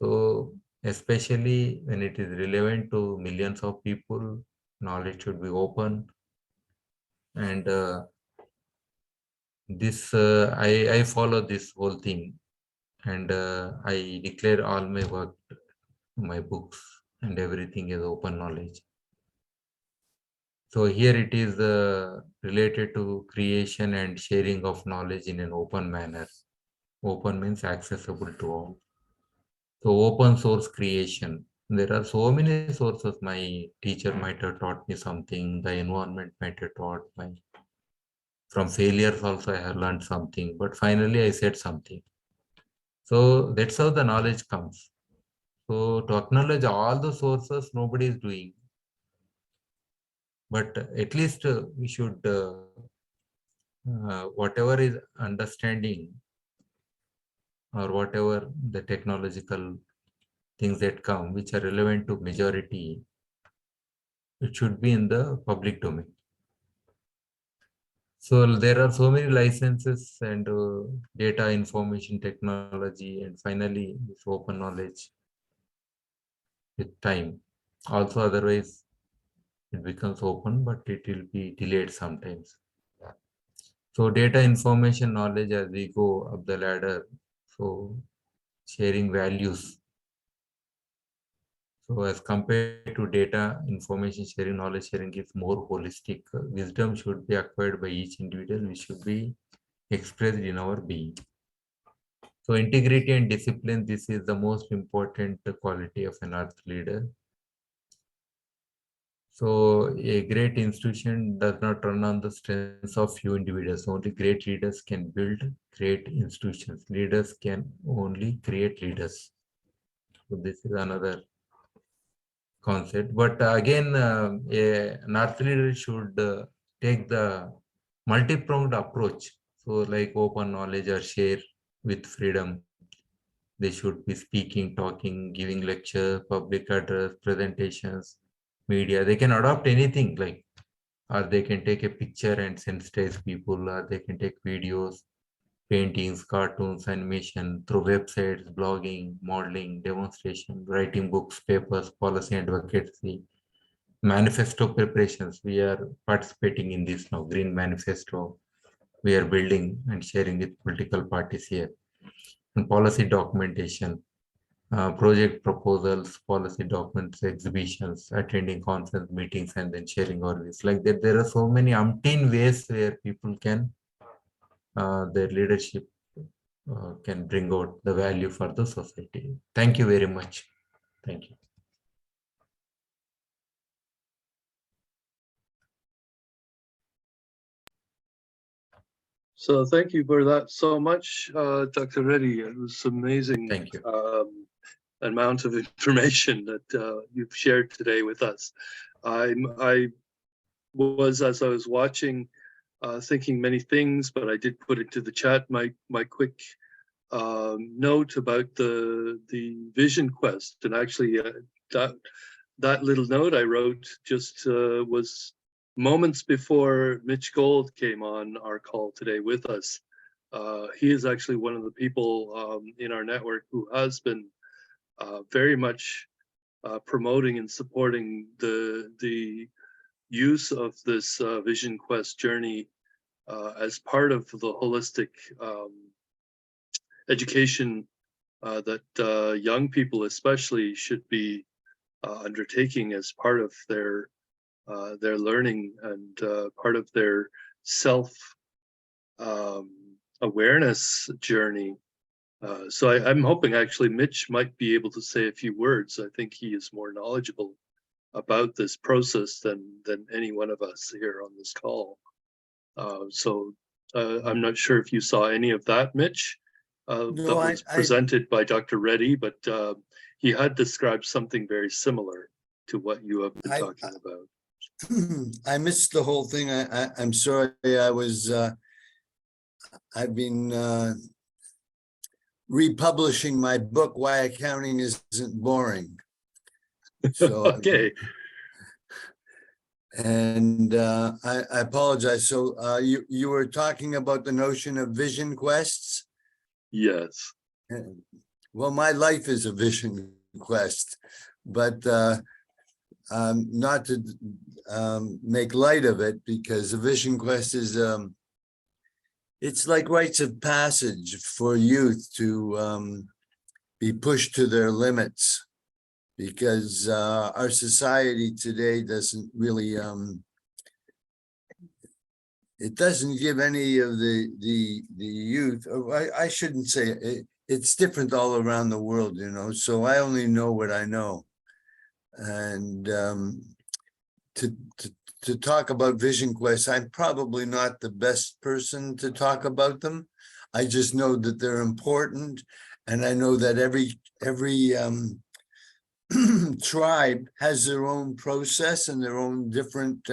So especially when it is relevant to millions of people, knowledge should be open. And I follow this whole thing, and I declare all my work, my books and everything is open knowledge. So here it is related to creation and sharing of knowledge in an open manner. Open means accessible to all. So open source creation. There are so many sources. My teacher might have taught me something. The environment might have taught me. From failures also I have learned something. But finally I said something. So that's how the knowledge comes. So to acknowledge all the sources, nobody is doing. But at least we should, whatever is understanding or whatever the technological things that come, which are relevant to majority, it should be in the public domain. So there are so many licenses and data information technology, and finally this open knowledge with time. Also, otherwise it becomes open, but it will be delayed sometimes. So data information knowledge as we go up the ladder. So sharing values. So as compared to data, information sharing, knowledge sharing is more holistic. Wisdom should be acquired by each individual, which should be expressed in our being. So integrity and discipline, this is the most important quality of an earth leader. So a great institution does not run on the strengths of few individuals. Only great leaders can build great institutions. Leaders can only create leaders. So this is another concept. But again, an earth leader should take the multi-pronged approach. So like open knowledge or share with freedom. They should be speaking, talking, giving lectures, public address, presentations, media. They can adopt anything, like, or they can take a picture and sensitize people, or they can take videos, paintings, cartoons, animation through websites, blogging, modeling, demonstration, writing books, papers, policy advocacy, manifesto preparations. We are participating in this now, Green Manifesto. We are building and sharing with political parties here. And policy documentation, project proposals, policy documents, exhibitions, attending conference meetings, and then sharing our views. Like that, there are so many umpteen ways where people can, their leadership can bring out the value for the society. Thank you very much. Thank you. So thank you for that so much, Dr. Reddy. It was amazing. Thank you. Amount of information that you've shared today with us. I was, as I was watching, thinking many things, but I did put into the chat my quick note about the vision quest, and actually that little note I wrote just was moments before Mitch Gold came on our call today with us. He is actually one of the people in our network who has been very much promoting and supporting the use of this Vision Quest journey as part of the holistic education that young people especially should be undertaking as part of their learning and part of their self awareness journey. So I'm hoping actually Mitch might be able to say a few words. I think he is more knowledgeable about this process than any one of us here on this call. So I'm not sure if you saw any of that, Mitch. that was presented by Dr. Reddy, but he had described something very similar to what you have been talking about. I missed the whole thing. I'm sorry. I've been republishing my book, Why Accounting Isn't Boring. So, okay. And I apologize. So you were talking about the notion of vision quests? Yes. Well, my life is a vision quest, but not to make light of it, because a vision quest is it's like rites of passage for youth to be pushed to their limits, because our society today doesn't really it doesn't give any of the youth, I shouldn't say it, it's different all around the world, you know, so I only know what I know. And to talk about vision quests, I'm probably not the best person to talk about them. I just know that they're important, and I know that every tribe has their own process and their own different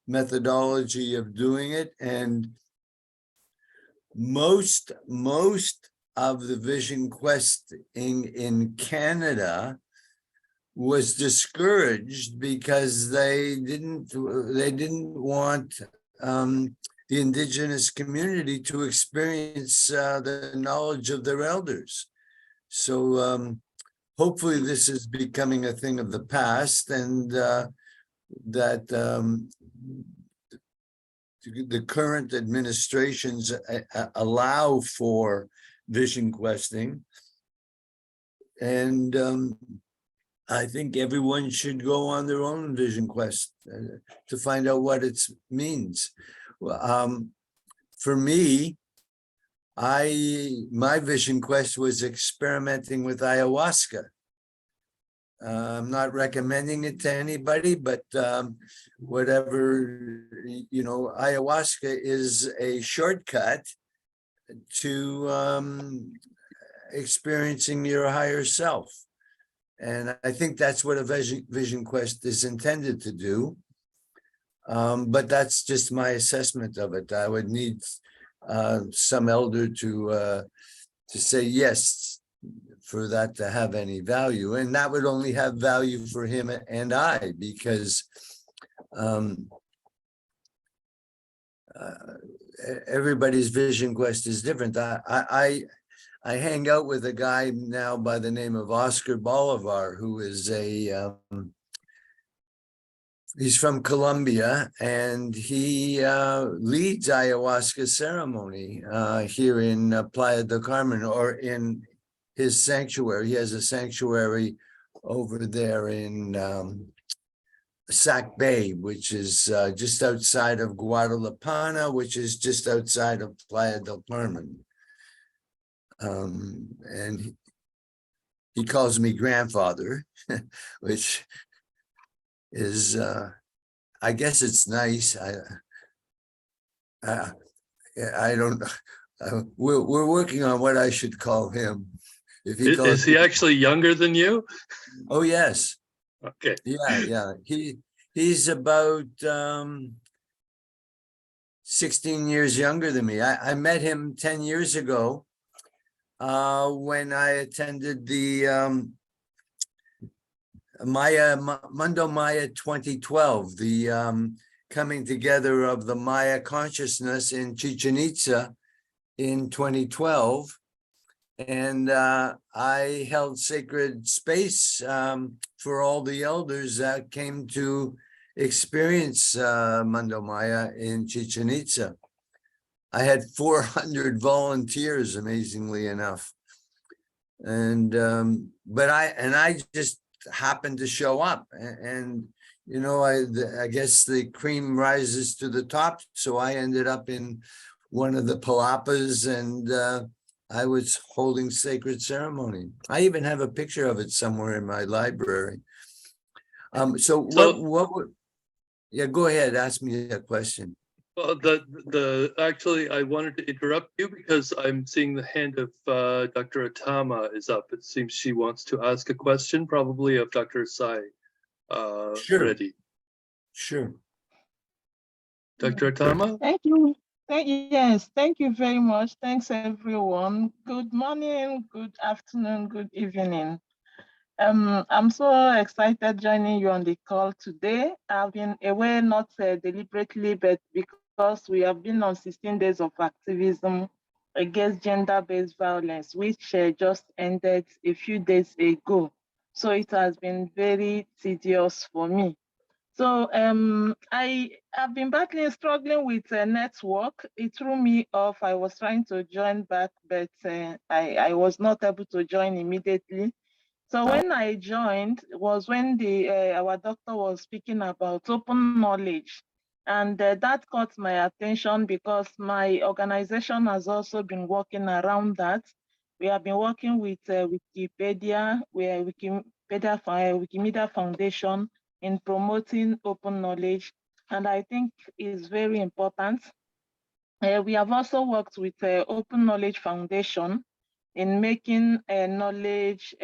methodology of doing it. And most of the vision quest in Canada was discouraged because they didn't want the Indigenous community to experience the knowledge of their elders. So hopefully this is becoming a thing of the past, and that the current administrations allow for vision questing. And I think everyone should go on their own vision quest to find out what it means. For me, my vision quest was experimenting with ayahuasca. I'm not recommending it to anybody, but whatever, you know, ayahuasca is a shortcut to experiencing your higher self. And I think that's what a vision quest is intended to do. But that's just my assessment of it. I would need some elder to say yes for that to have any value. And that would only have value for him and I, because everybody's vision quest is different. I hang out with a guy now by the name of Oscar Bolivar, who is he's from Colombia, and he leads ayahuasca ceremony here in Playa del Carmen, or in his sanctuary. He has a sanctuary over there in Sac Bay, which is just outside of Guadalajara, which is just outside of Playa del Carmen. And he calls me grandfather, which is, I guess it's nice. I don't know. We're working on what I should call him. If he is he actually younger than you? Oh, yes. Okay. Yeah. He's about 16 years younger than me. I met him 10 years ago when I attended the Mundo Maya 2012, the coming together of the Maya consciousness in Chichen Itza in 2012. And I held sacred space for all the elders that came to experience Mundo Maya in Chichen Itza. I had 400 volunteers, amazingly enough. And but I just happened to show up, and you know, I guess the cream rises to the top, so I ended up in one of the palapas, and I was holding sacred ceremony. I even have a picture of it somewhere in my library. So what would, yeah, go ahead, ask me a question. Well, actually, I wanted to interrupt you because I'm seeing the hand of Dr. Atama is up. It seems she wants to ask a question, probably of Dr. Sai Sure. Reddy. Sure. Dr. Atama? Thank you. Yes, thank you very much. Thanks, everyone. Good morning, good afternoon, good evening. I'm so excited joining you on the call today. I've been away not deliberately, but because we have been on 16 days of activism against gender-based violence, which just ended a few days ago. So it has been very tedious for me. So I have been struggling with a network. It threw me off. I was trying to join back, but I was not able to join immediately. So when I joined was when our doctor was speaking about open knowledge. And that caught my attention because my organization has also been working around that. We have been working with Wikipedia, Wikimedia Foundation in promoting open knowledge. And I think it's very important. We have also worked with Open Knowledge Foundation in making knowledge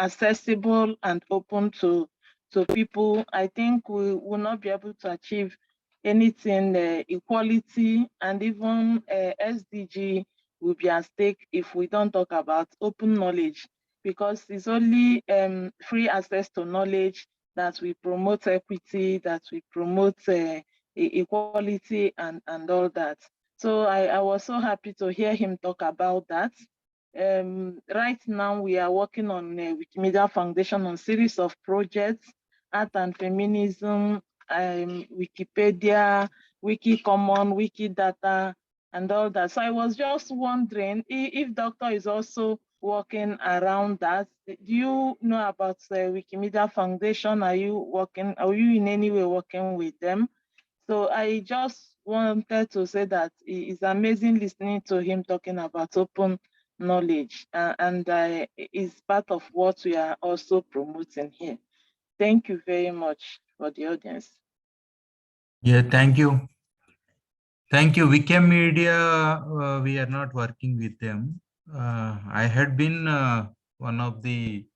accessible and open to people. I think we will not be able to achieve anything equality, and even SDG will be at stake if we don't talk about open knowledge, because it's only free access to knowledge that we promote equity, that we promote equality and all that. So I was so happy to hear him talk about that. Right now, we are working on Wikimedia Foundation on series of projects, art and feminism, Wikipedia, Wikicommon, Wikidata, and all that. So I was just wondering if Doctor is also working around that. Do you know about the Wikimedia Foundation? Are you in any way working with them? So I just wanted to say that it's amazing listening to him talking about open knowledge, and it's part of what we are also promoting here. Thank you very much for the audience. Yeah, thank you. Thank you. Wikimedia, we are not working with them. I had been one of the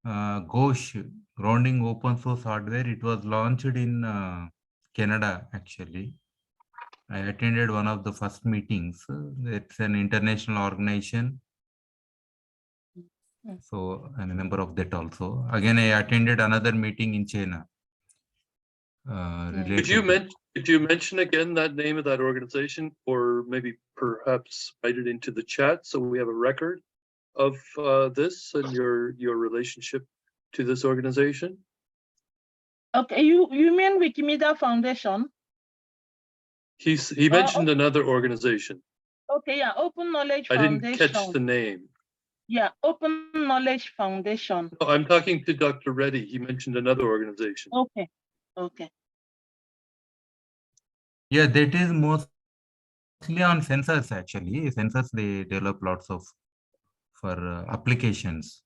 GOSH, Grounding Open Source Hardware. It was launched in Canada, actually. I attended one of the first meetings. It's an international organization. So I'm a member of that also. Again, I attended another meeting in China. Could you mention again that name of that organization, or maybe perhaps write it into the chat so we have a record of this and your relationship to this organization? Okay, you mean Wikimedia Foundation? He mentioned another organization. Okay, yeah, Open Knowledge I Foundation. didn't catch the name. Yeah, Open Knowledge Foundation. No, I'm talking to Dr. Reddy. He mentioned another organization. Okay, okay. Yeah, that is mostly on sensors, actually. Sensors, they develop lots of for applications.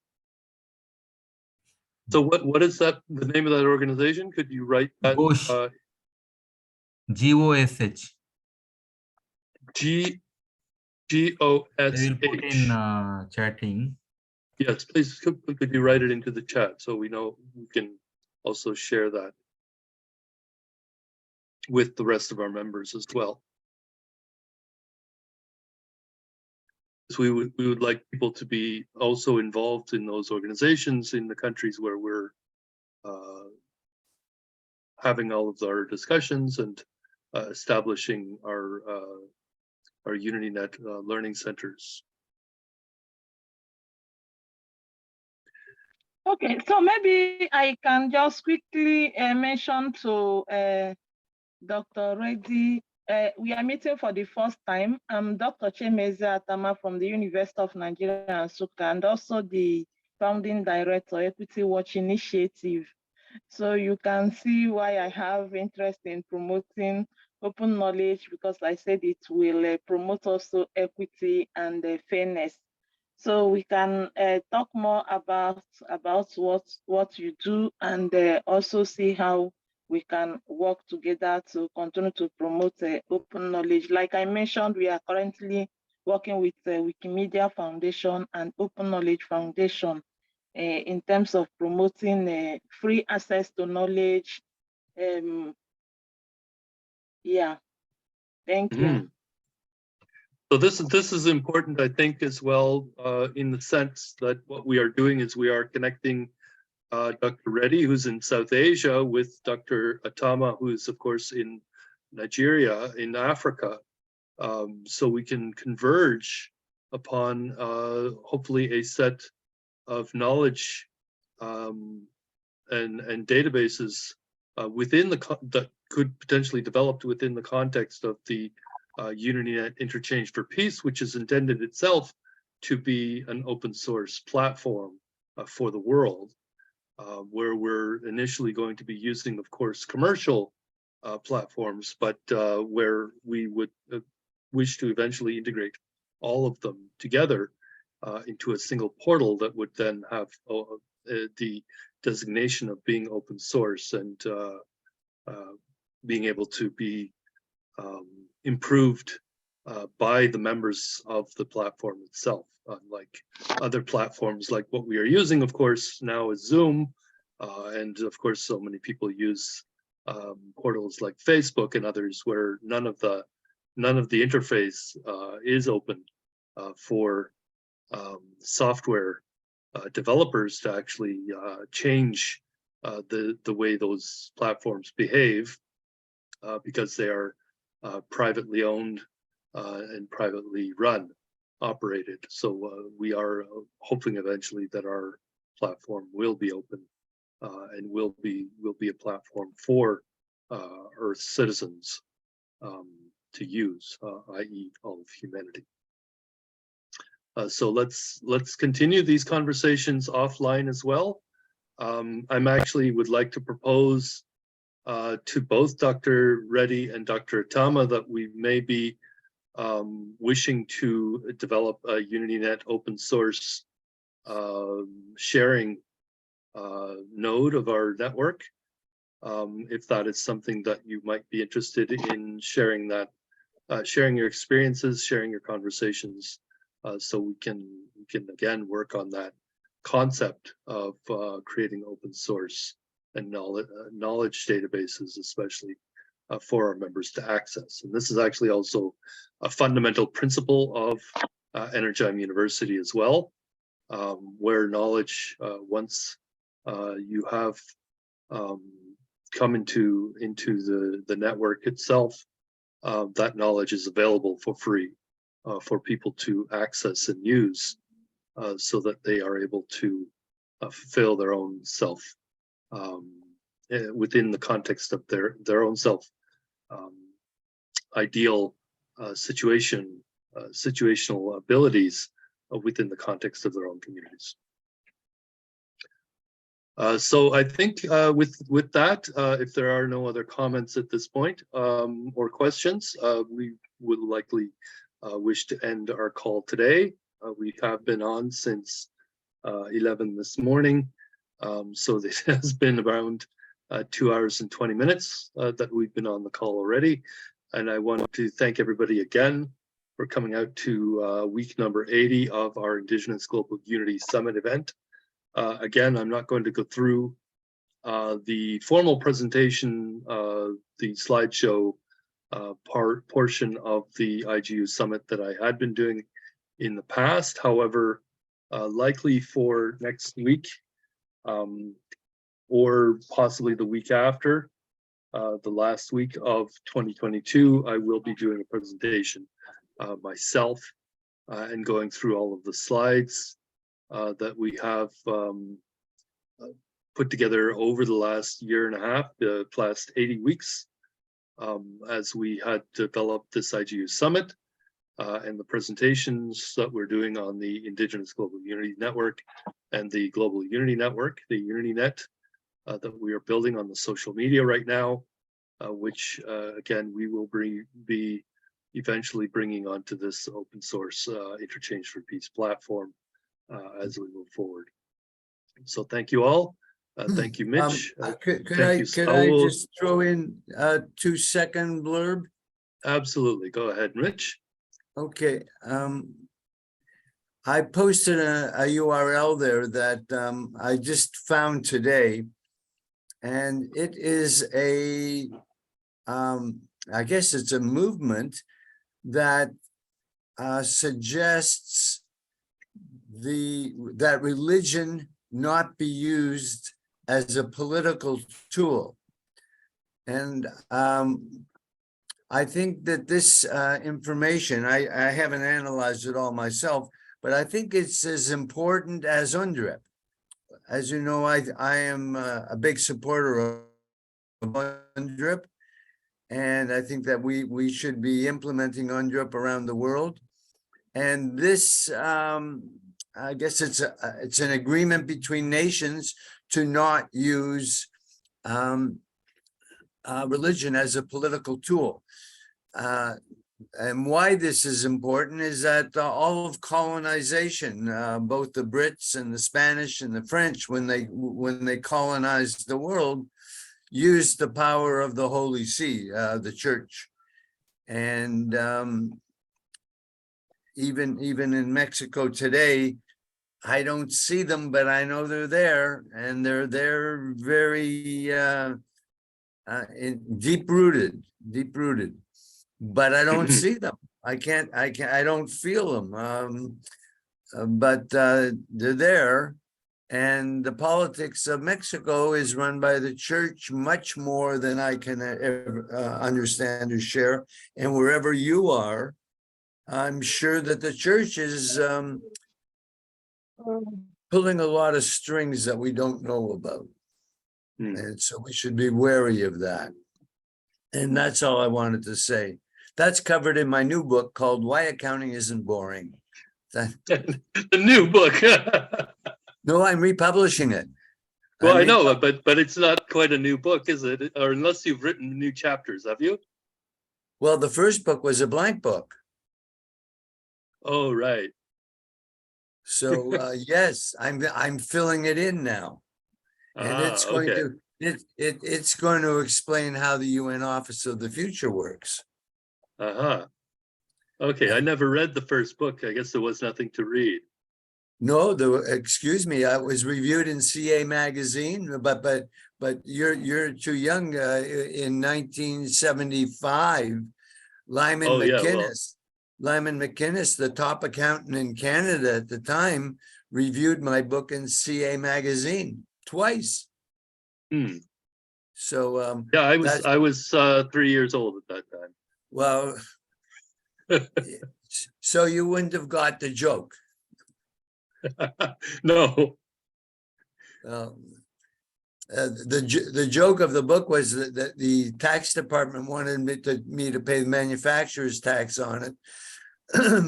So what is that, the name of that organization? Could you write that? GOSH. G-O-S-H. G-O-S-H. I will put in chatting. Yes, please, could you write it into the chat so we know we can also share that with the rest of our members as well. So we would like people to be also involved in those organizations in the countries where we're having all of our discussions and establishing our UnityNet learning centers. Okay, so maybe I can just quickly mention to Dr. Reddy. We are meeting for the first time. I'm Dr. Chemeze Atama from the University of Nigeria, Nsukka, and also the founding director, Equity Watch Initiative. So you can see why I have interest in promoting open knowledge, because I said it will promote also equity and fairness. So we can talk more about what you do, and also see how we can work together to continue to promote open knowledge. Like I mentioned, we are currently working with Wikimedia Foundation and Open Knowledge Foundation in terms of promoting free access to knowledge. Yeah, thank you. So this is important, I think, as well, in the sense that what we are doing is we are connecting Dr. Reddy, who's in South Asia, with Dr. Atama, who's of course in Nigeria, in Africa, so we can converge upon hopefully a set of knowledge and databases within that could potentially develop within the context of the UnityNet Interchange for Peace, which is intended itself to be an open source platform for the world, where we're initially going to be using, of course, commercial platforms, but where we would wish to eventually integrate all of them together into a single portal that would then have the designation of being open source and being able to be improved by the members of the platform itself. Like other platforms, like what we are using, of course, now is Zoom, and of course, so many people use portals like Facebook and others, where none of the interface is open for software developers to actually change the way those platforms behave, because they are privately owned and privately run, operated. So we are hoping eventually that our platform will be open and will be a platform for Earth citizens to use, i.e. all of humanity. So let's continue these conversations offline as well. I'm actually would like to propose to both Dr. Reddy and Dr. Atama that we may be wishing to develop a UnityNet open source sharing node of our network. If that is something that you might be interested in sharing, that sharing your experiences, sharing your conversations, so we can again work on that concept of creating open source and knowledge databases, especially for our members to access. And this is actually also a fundamental principle of Energym University as well, where knowledge, once you have come into the network itself, that knowledge is available for free for people to access and use, so that they are able to fulfill their own self within the context of their own self ideal situational abilities within the context of their own communities. So I think with that, if there are no other comments at this point or questions, we would likely wish to end our call today. We have been on since 11 this morning, so this has been around 2 hours and 20 minutes that we've been on the call already. And I want to thank everybody again for coming out to week number 80 of our Indigenous Global Unity Summit event. Again, I'm not going to go through the formal presentation, the slideshow portion of the IGU Summit that I had been doing in the past. However, likely for next week or possibly the week after, the last week of 2022, I will be doing a presentation myself and going through all of the slides that we have put together over the last year and a half, the last 80 weeks, as we had developed this IGU Summit and the presentations that we're doing on the Indigenous Global Unity Network and the Global Unity Network, the UnityNet, that we are building on the social media right now, which again, we will be eventually bringing onto this open source Interchange for Peace platform as we move forward. So thank you all. Thank you, Mitch. Could thank I you, just throw in a 2-second blurb? Absolutely. Go ahead, Mitch. Okay. I posted a URL there that I just found today, and it is I guess it's a movement that suggests that religion not be used as a political tool. And I think that this information, I haven't analyzed it all myself, but I think it's as important as UNDRIP. As you know, I am a big supporter of UNDRIP, and I think that we should be implementing UNDRIP around the world. And this, I guess it's an agreement between nations to not use religion as a political tool. And why this is important is that all of colonization, both the Brits and the Spanish and the French, when they colonized the world, used the power of the Holy See, the Church. And even in Mexico today, I don't see them, but I know they're there, and they're very deep rooted. But I don't see them. I don't feel them. But they're there, and the politics of Mexico is run by the church much more than I can ever understand or share. And wherever you are, I'm sure that the church is pulling a lot of strings that we don't know about. And so we should be wary of that. And that's all I wanted to say. That's covered in my new book called Why Accounting Isn't Boring. The new book. No, I'm republishing it. Well, I know, but it's not quite a new book, is it? Or unless you've written new chapters, have you? Well, the first book was a blank book. Oh, right. So yes, I'm filling it in now. And it's going to it's going to explain how the UN Office of the Future works. Okay, I never read the first book. I guess there was nothing to read. No, excuse me, I was reviewed in CA magazine, but you're too young. In 1975, Lyman McInnes, the top accountant in Canada at the time, reviewed my book in CA magazine twice. So yeah, I was 3 years old at that time. Well, so you wouldn't have got the joke. No. The joke of the book was that the tax department wanted me to pay the manufacturer's tax on it.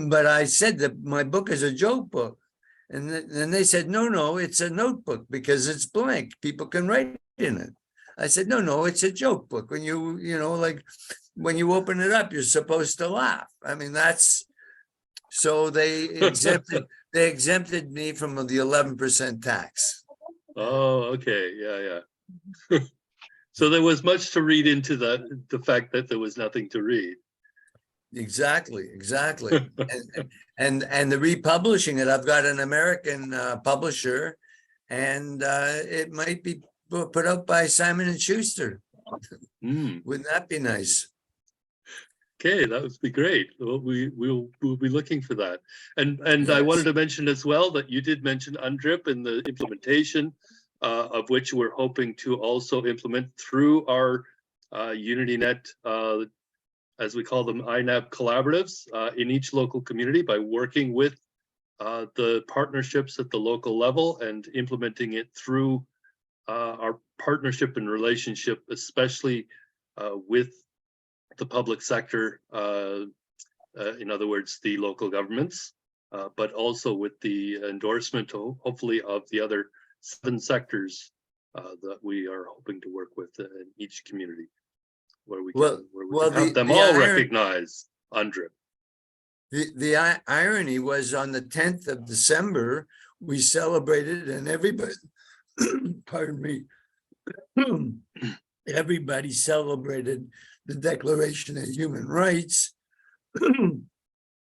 But I said that my book is a joke book. And then they said, no, it's a notebook because it's blank. People can write in it. I said, no, it's a joke book. When when you open it up, you're supposed to laugh. I mean, so they exempted me from the 11% tax. Oh, okay. Yeah. So there was much to read into the fact that there was nothing to read. Exactly. and the republishing it, I've got an American publisher, and it might be put out by Simon & Schuster. Wouldn't that be nice? Okay, that would be great. Well, we'll be looking for that. And Yes. I wanted to mention as well that you did mention UNDRIP and the implementation of which we're hoping to also implement through our UnityNet, as we call them, INAB collaboratives in each local community by working with the partnerships at the local level and implementing it through our partnership and relationship, especially with the public sector, in other words, the local governments, but also with the endorsement, hopefully, of the other 7 sectors that we are hoping to work with in each community, where we can have them all recognize UNDRIP. The irony was on the 10th of December, we celebrated, and pardon me, everybody celebrated the Declaration of Human Rights,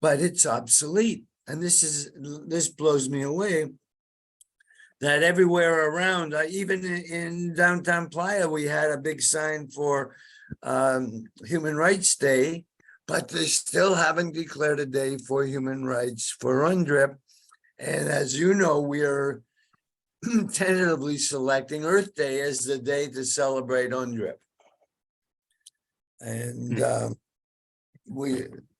but it's obsolete. And this blows me away, that everywhere around, even in downtown Playa, we had a big sign for Human Rights Day, but they still haven't declared a day for human rights for UNDRIP. And as you know, we are tentatively selecting Earth Day as the day to celebrate UNDRIP. And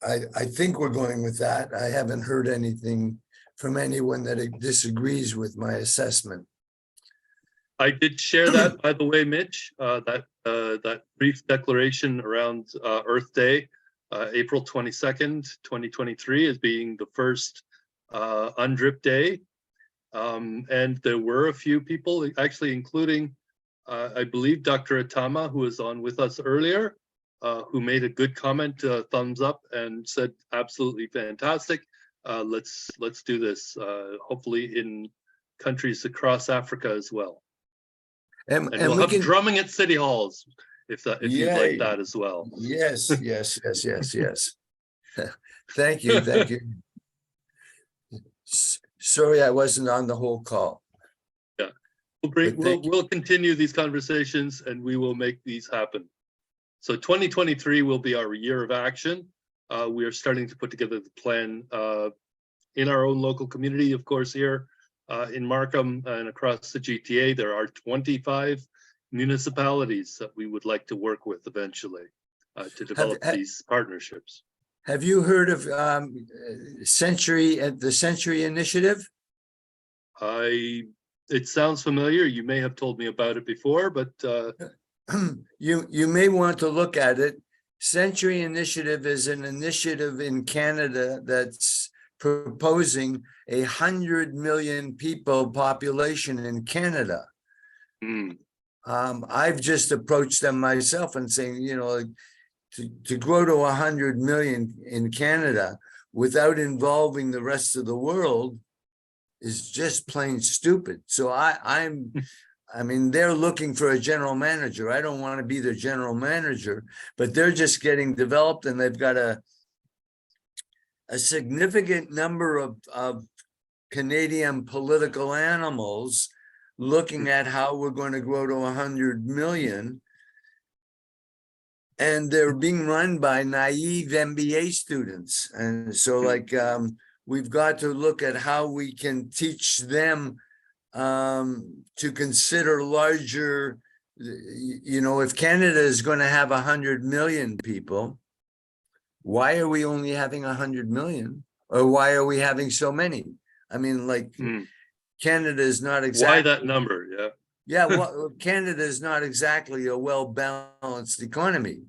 I think we're going with that. I haven't heard anything from anyone that disagrees with my assessment. I did share that, by the way, Mitch, that brief declaration around Earth Day, April 22nd, 2023, as being the first UNDRIP Day. And there were a few people, actually including, I believe, Dr. Atama, who was on with us earlier, who made a good comment, thumbs up, and said, absolutely fantastic. Let's do this, hopefully in countries across Africa as well. And we'll have drumming at city halls, if you'd like that as well. Yes. Thank you. Sorry, I wasn't on the whole call. Yeah, we'll continue these conversations, and we will make these happen. So 2023 will be our year of action. We are starting to put together the plan in our own local community, of course, here in Markham and across the GTA. There are 25 municipalities that we would like to work with eventually to develop these partnerships. Have you heard of the Century Initiative? It sounds familiar. You may have told me about it before, but you may want to look at it. Century Initiative is an initiative in Canada that's proposing 100 million people population in Canada. I've just approached them myself and saying, to grow to 100 million in Canada without involving the rest of the world is just plain stupid. So I mean, they're looking for a general manager. I don't want to be their general manager, but they're just getting developed, and they've got a significant number of Canadian political animals looking at how we're going to grow to 100 million. And they're being run by naive MBA students. And so we've got to look at how we can teach them to consider larger, if Canada is going to have 100 million people, why are we only having 100 million? Or why are we having so many? I mean, Canada is not exactly— Why that number? Yeah. Yeah, well, Canada is not exactly a well-balanced economy.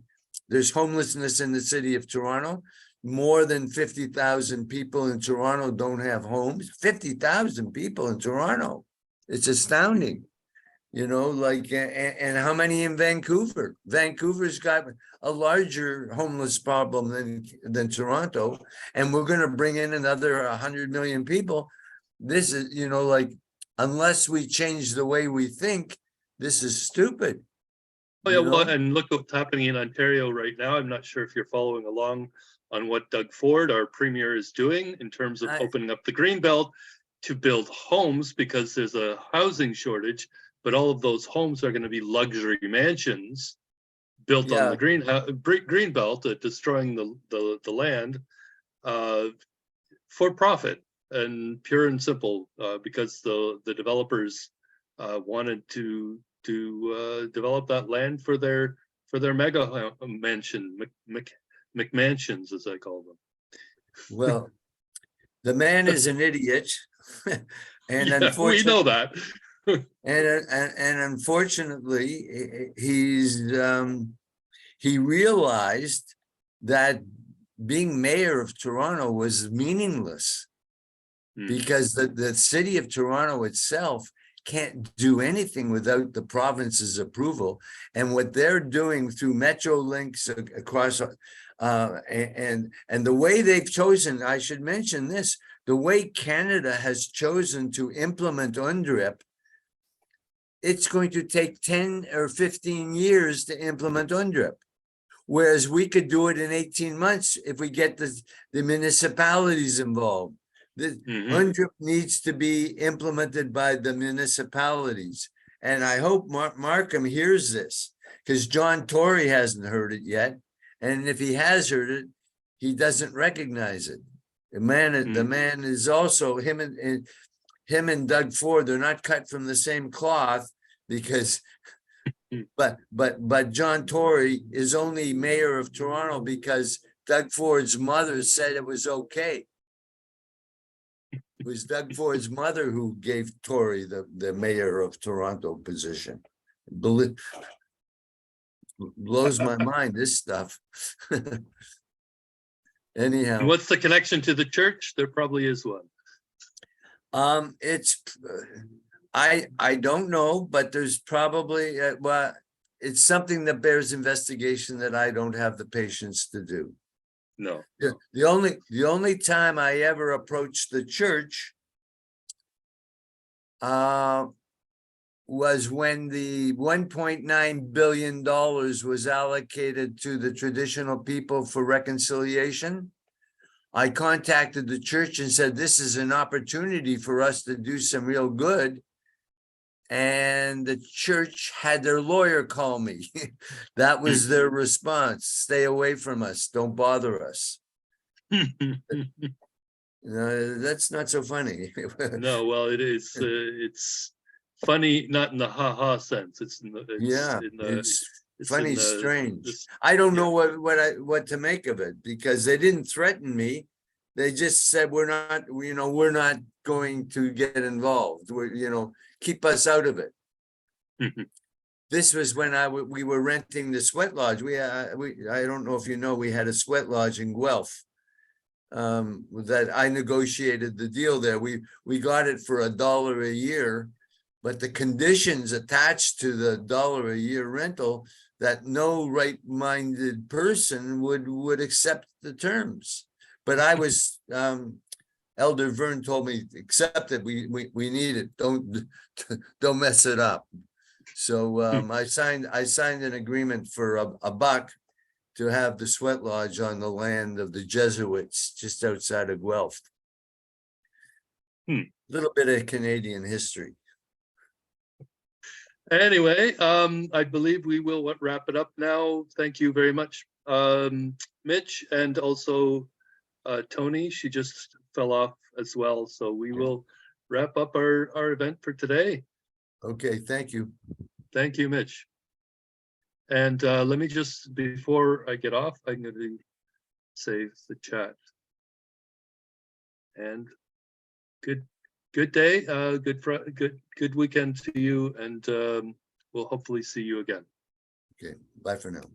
There's homelessness in the city of Toronto. More than 50,000 people in Toronto don't have homes. 50,000 people in Toronto. It's astounding. And how many in Vancouver? Vancouver's got a larger homeless problem than Toronto. And we're going to bring in another 100 million people. This is, unless we change the way we think, this is stupid. Oh yeah, well, and look what's happening in Ontario right now. I'm not sure if you're following along on what Doug Ford, our premier, is doing in terms of opening up the Greenbelt to build homes, because there's a housing shortage, but all of those homes are going to be luxury mansions built on the Greenbelt, destroying the land for profit. And pure and simple, because the developers wanted to develop that land for their mega mansion, McMansions, as I call them. Well, the man is an idiot, and unfortunately, we know that. and unfortunately, he realized that being mayor of Toronto was meaningless. Because the city of Toronto itself can't do anything without the province's approval. And what they're doing through Metro links across, and the way they've chosen, I should mention this, the way Canada has chosen to implement UNDRIP it's going to take 10 or 15 years to implement UNDRIP. Whereas we could do it in 18 months if we get the municipalities involved. The UNDRIP needs to be implemented by the municipalities. And I hope Markham hears this, because John Tory hasn't heard it yet. And if he has heard it, he doesn't recognize it. The man is also, him and Doug Ford, they're not cut from the same cloth, because but John Tory is only mayor of Toronto because Doug Ford's mother said it was okay. It was Doug Ford's mother who gave Tory the mayor of Toronto position. Blows my mind, this stuff. Anyhow. And what's the connection to the church? There probably is one. It's I don't know, but there's probably well, it's something that bears investigation that I don't have the patience to do. No. The only time I ever approached the church was when the $1.9 billion was allocated to the traditional people for reconciliation. I contacted the church and said, this is an opportunity for us to do some real good. And the church had their lawyer call me. That was their response. Stay away from us. Don't bother us. That's not so funny. No, well, it is. It's funny, not in the ha-ha sense. It's in the it's funny, strange. I don't know what to make of it, because they didn't threaten me. They just said, we're not going to get involved. Keep us out of it. This was when we were renting the sweat lodge. I don't know if you know, we had a sweat lodge in Guelph. That I negotiated the deal there. We got it for $1 a year, but the conditions attached to the $1 a year rental, that no right-minded person would accept the terms. But I was Elder Vern told me, accept it. We need it. Don't mess it up. So I signed an agreement for a buck to have the sweat lodge on the land of the Jesuits just outside of Guelph. Little bit of Canadian history. Anyway, I believe we will wrap it up now. Thank you very much, Mitch, and also Tony. She just fell off as well. So we will wrap up our event for today. Okay, thank you. Thank you, Mitch. And let me just, before I get off, I'm going to save the chat. And good day, good weekend to you, and we'll hopefully see you again. Okay, bye for now.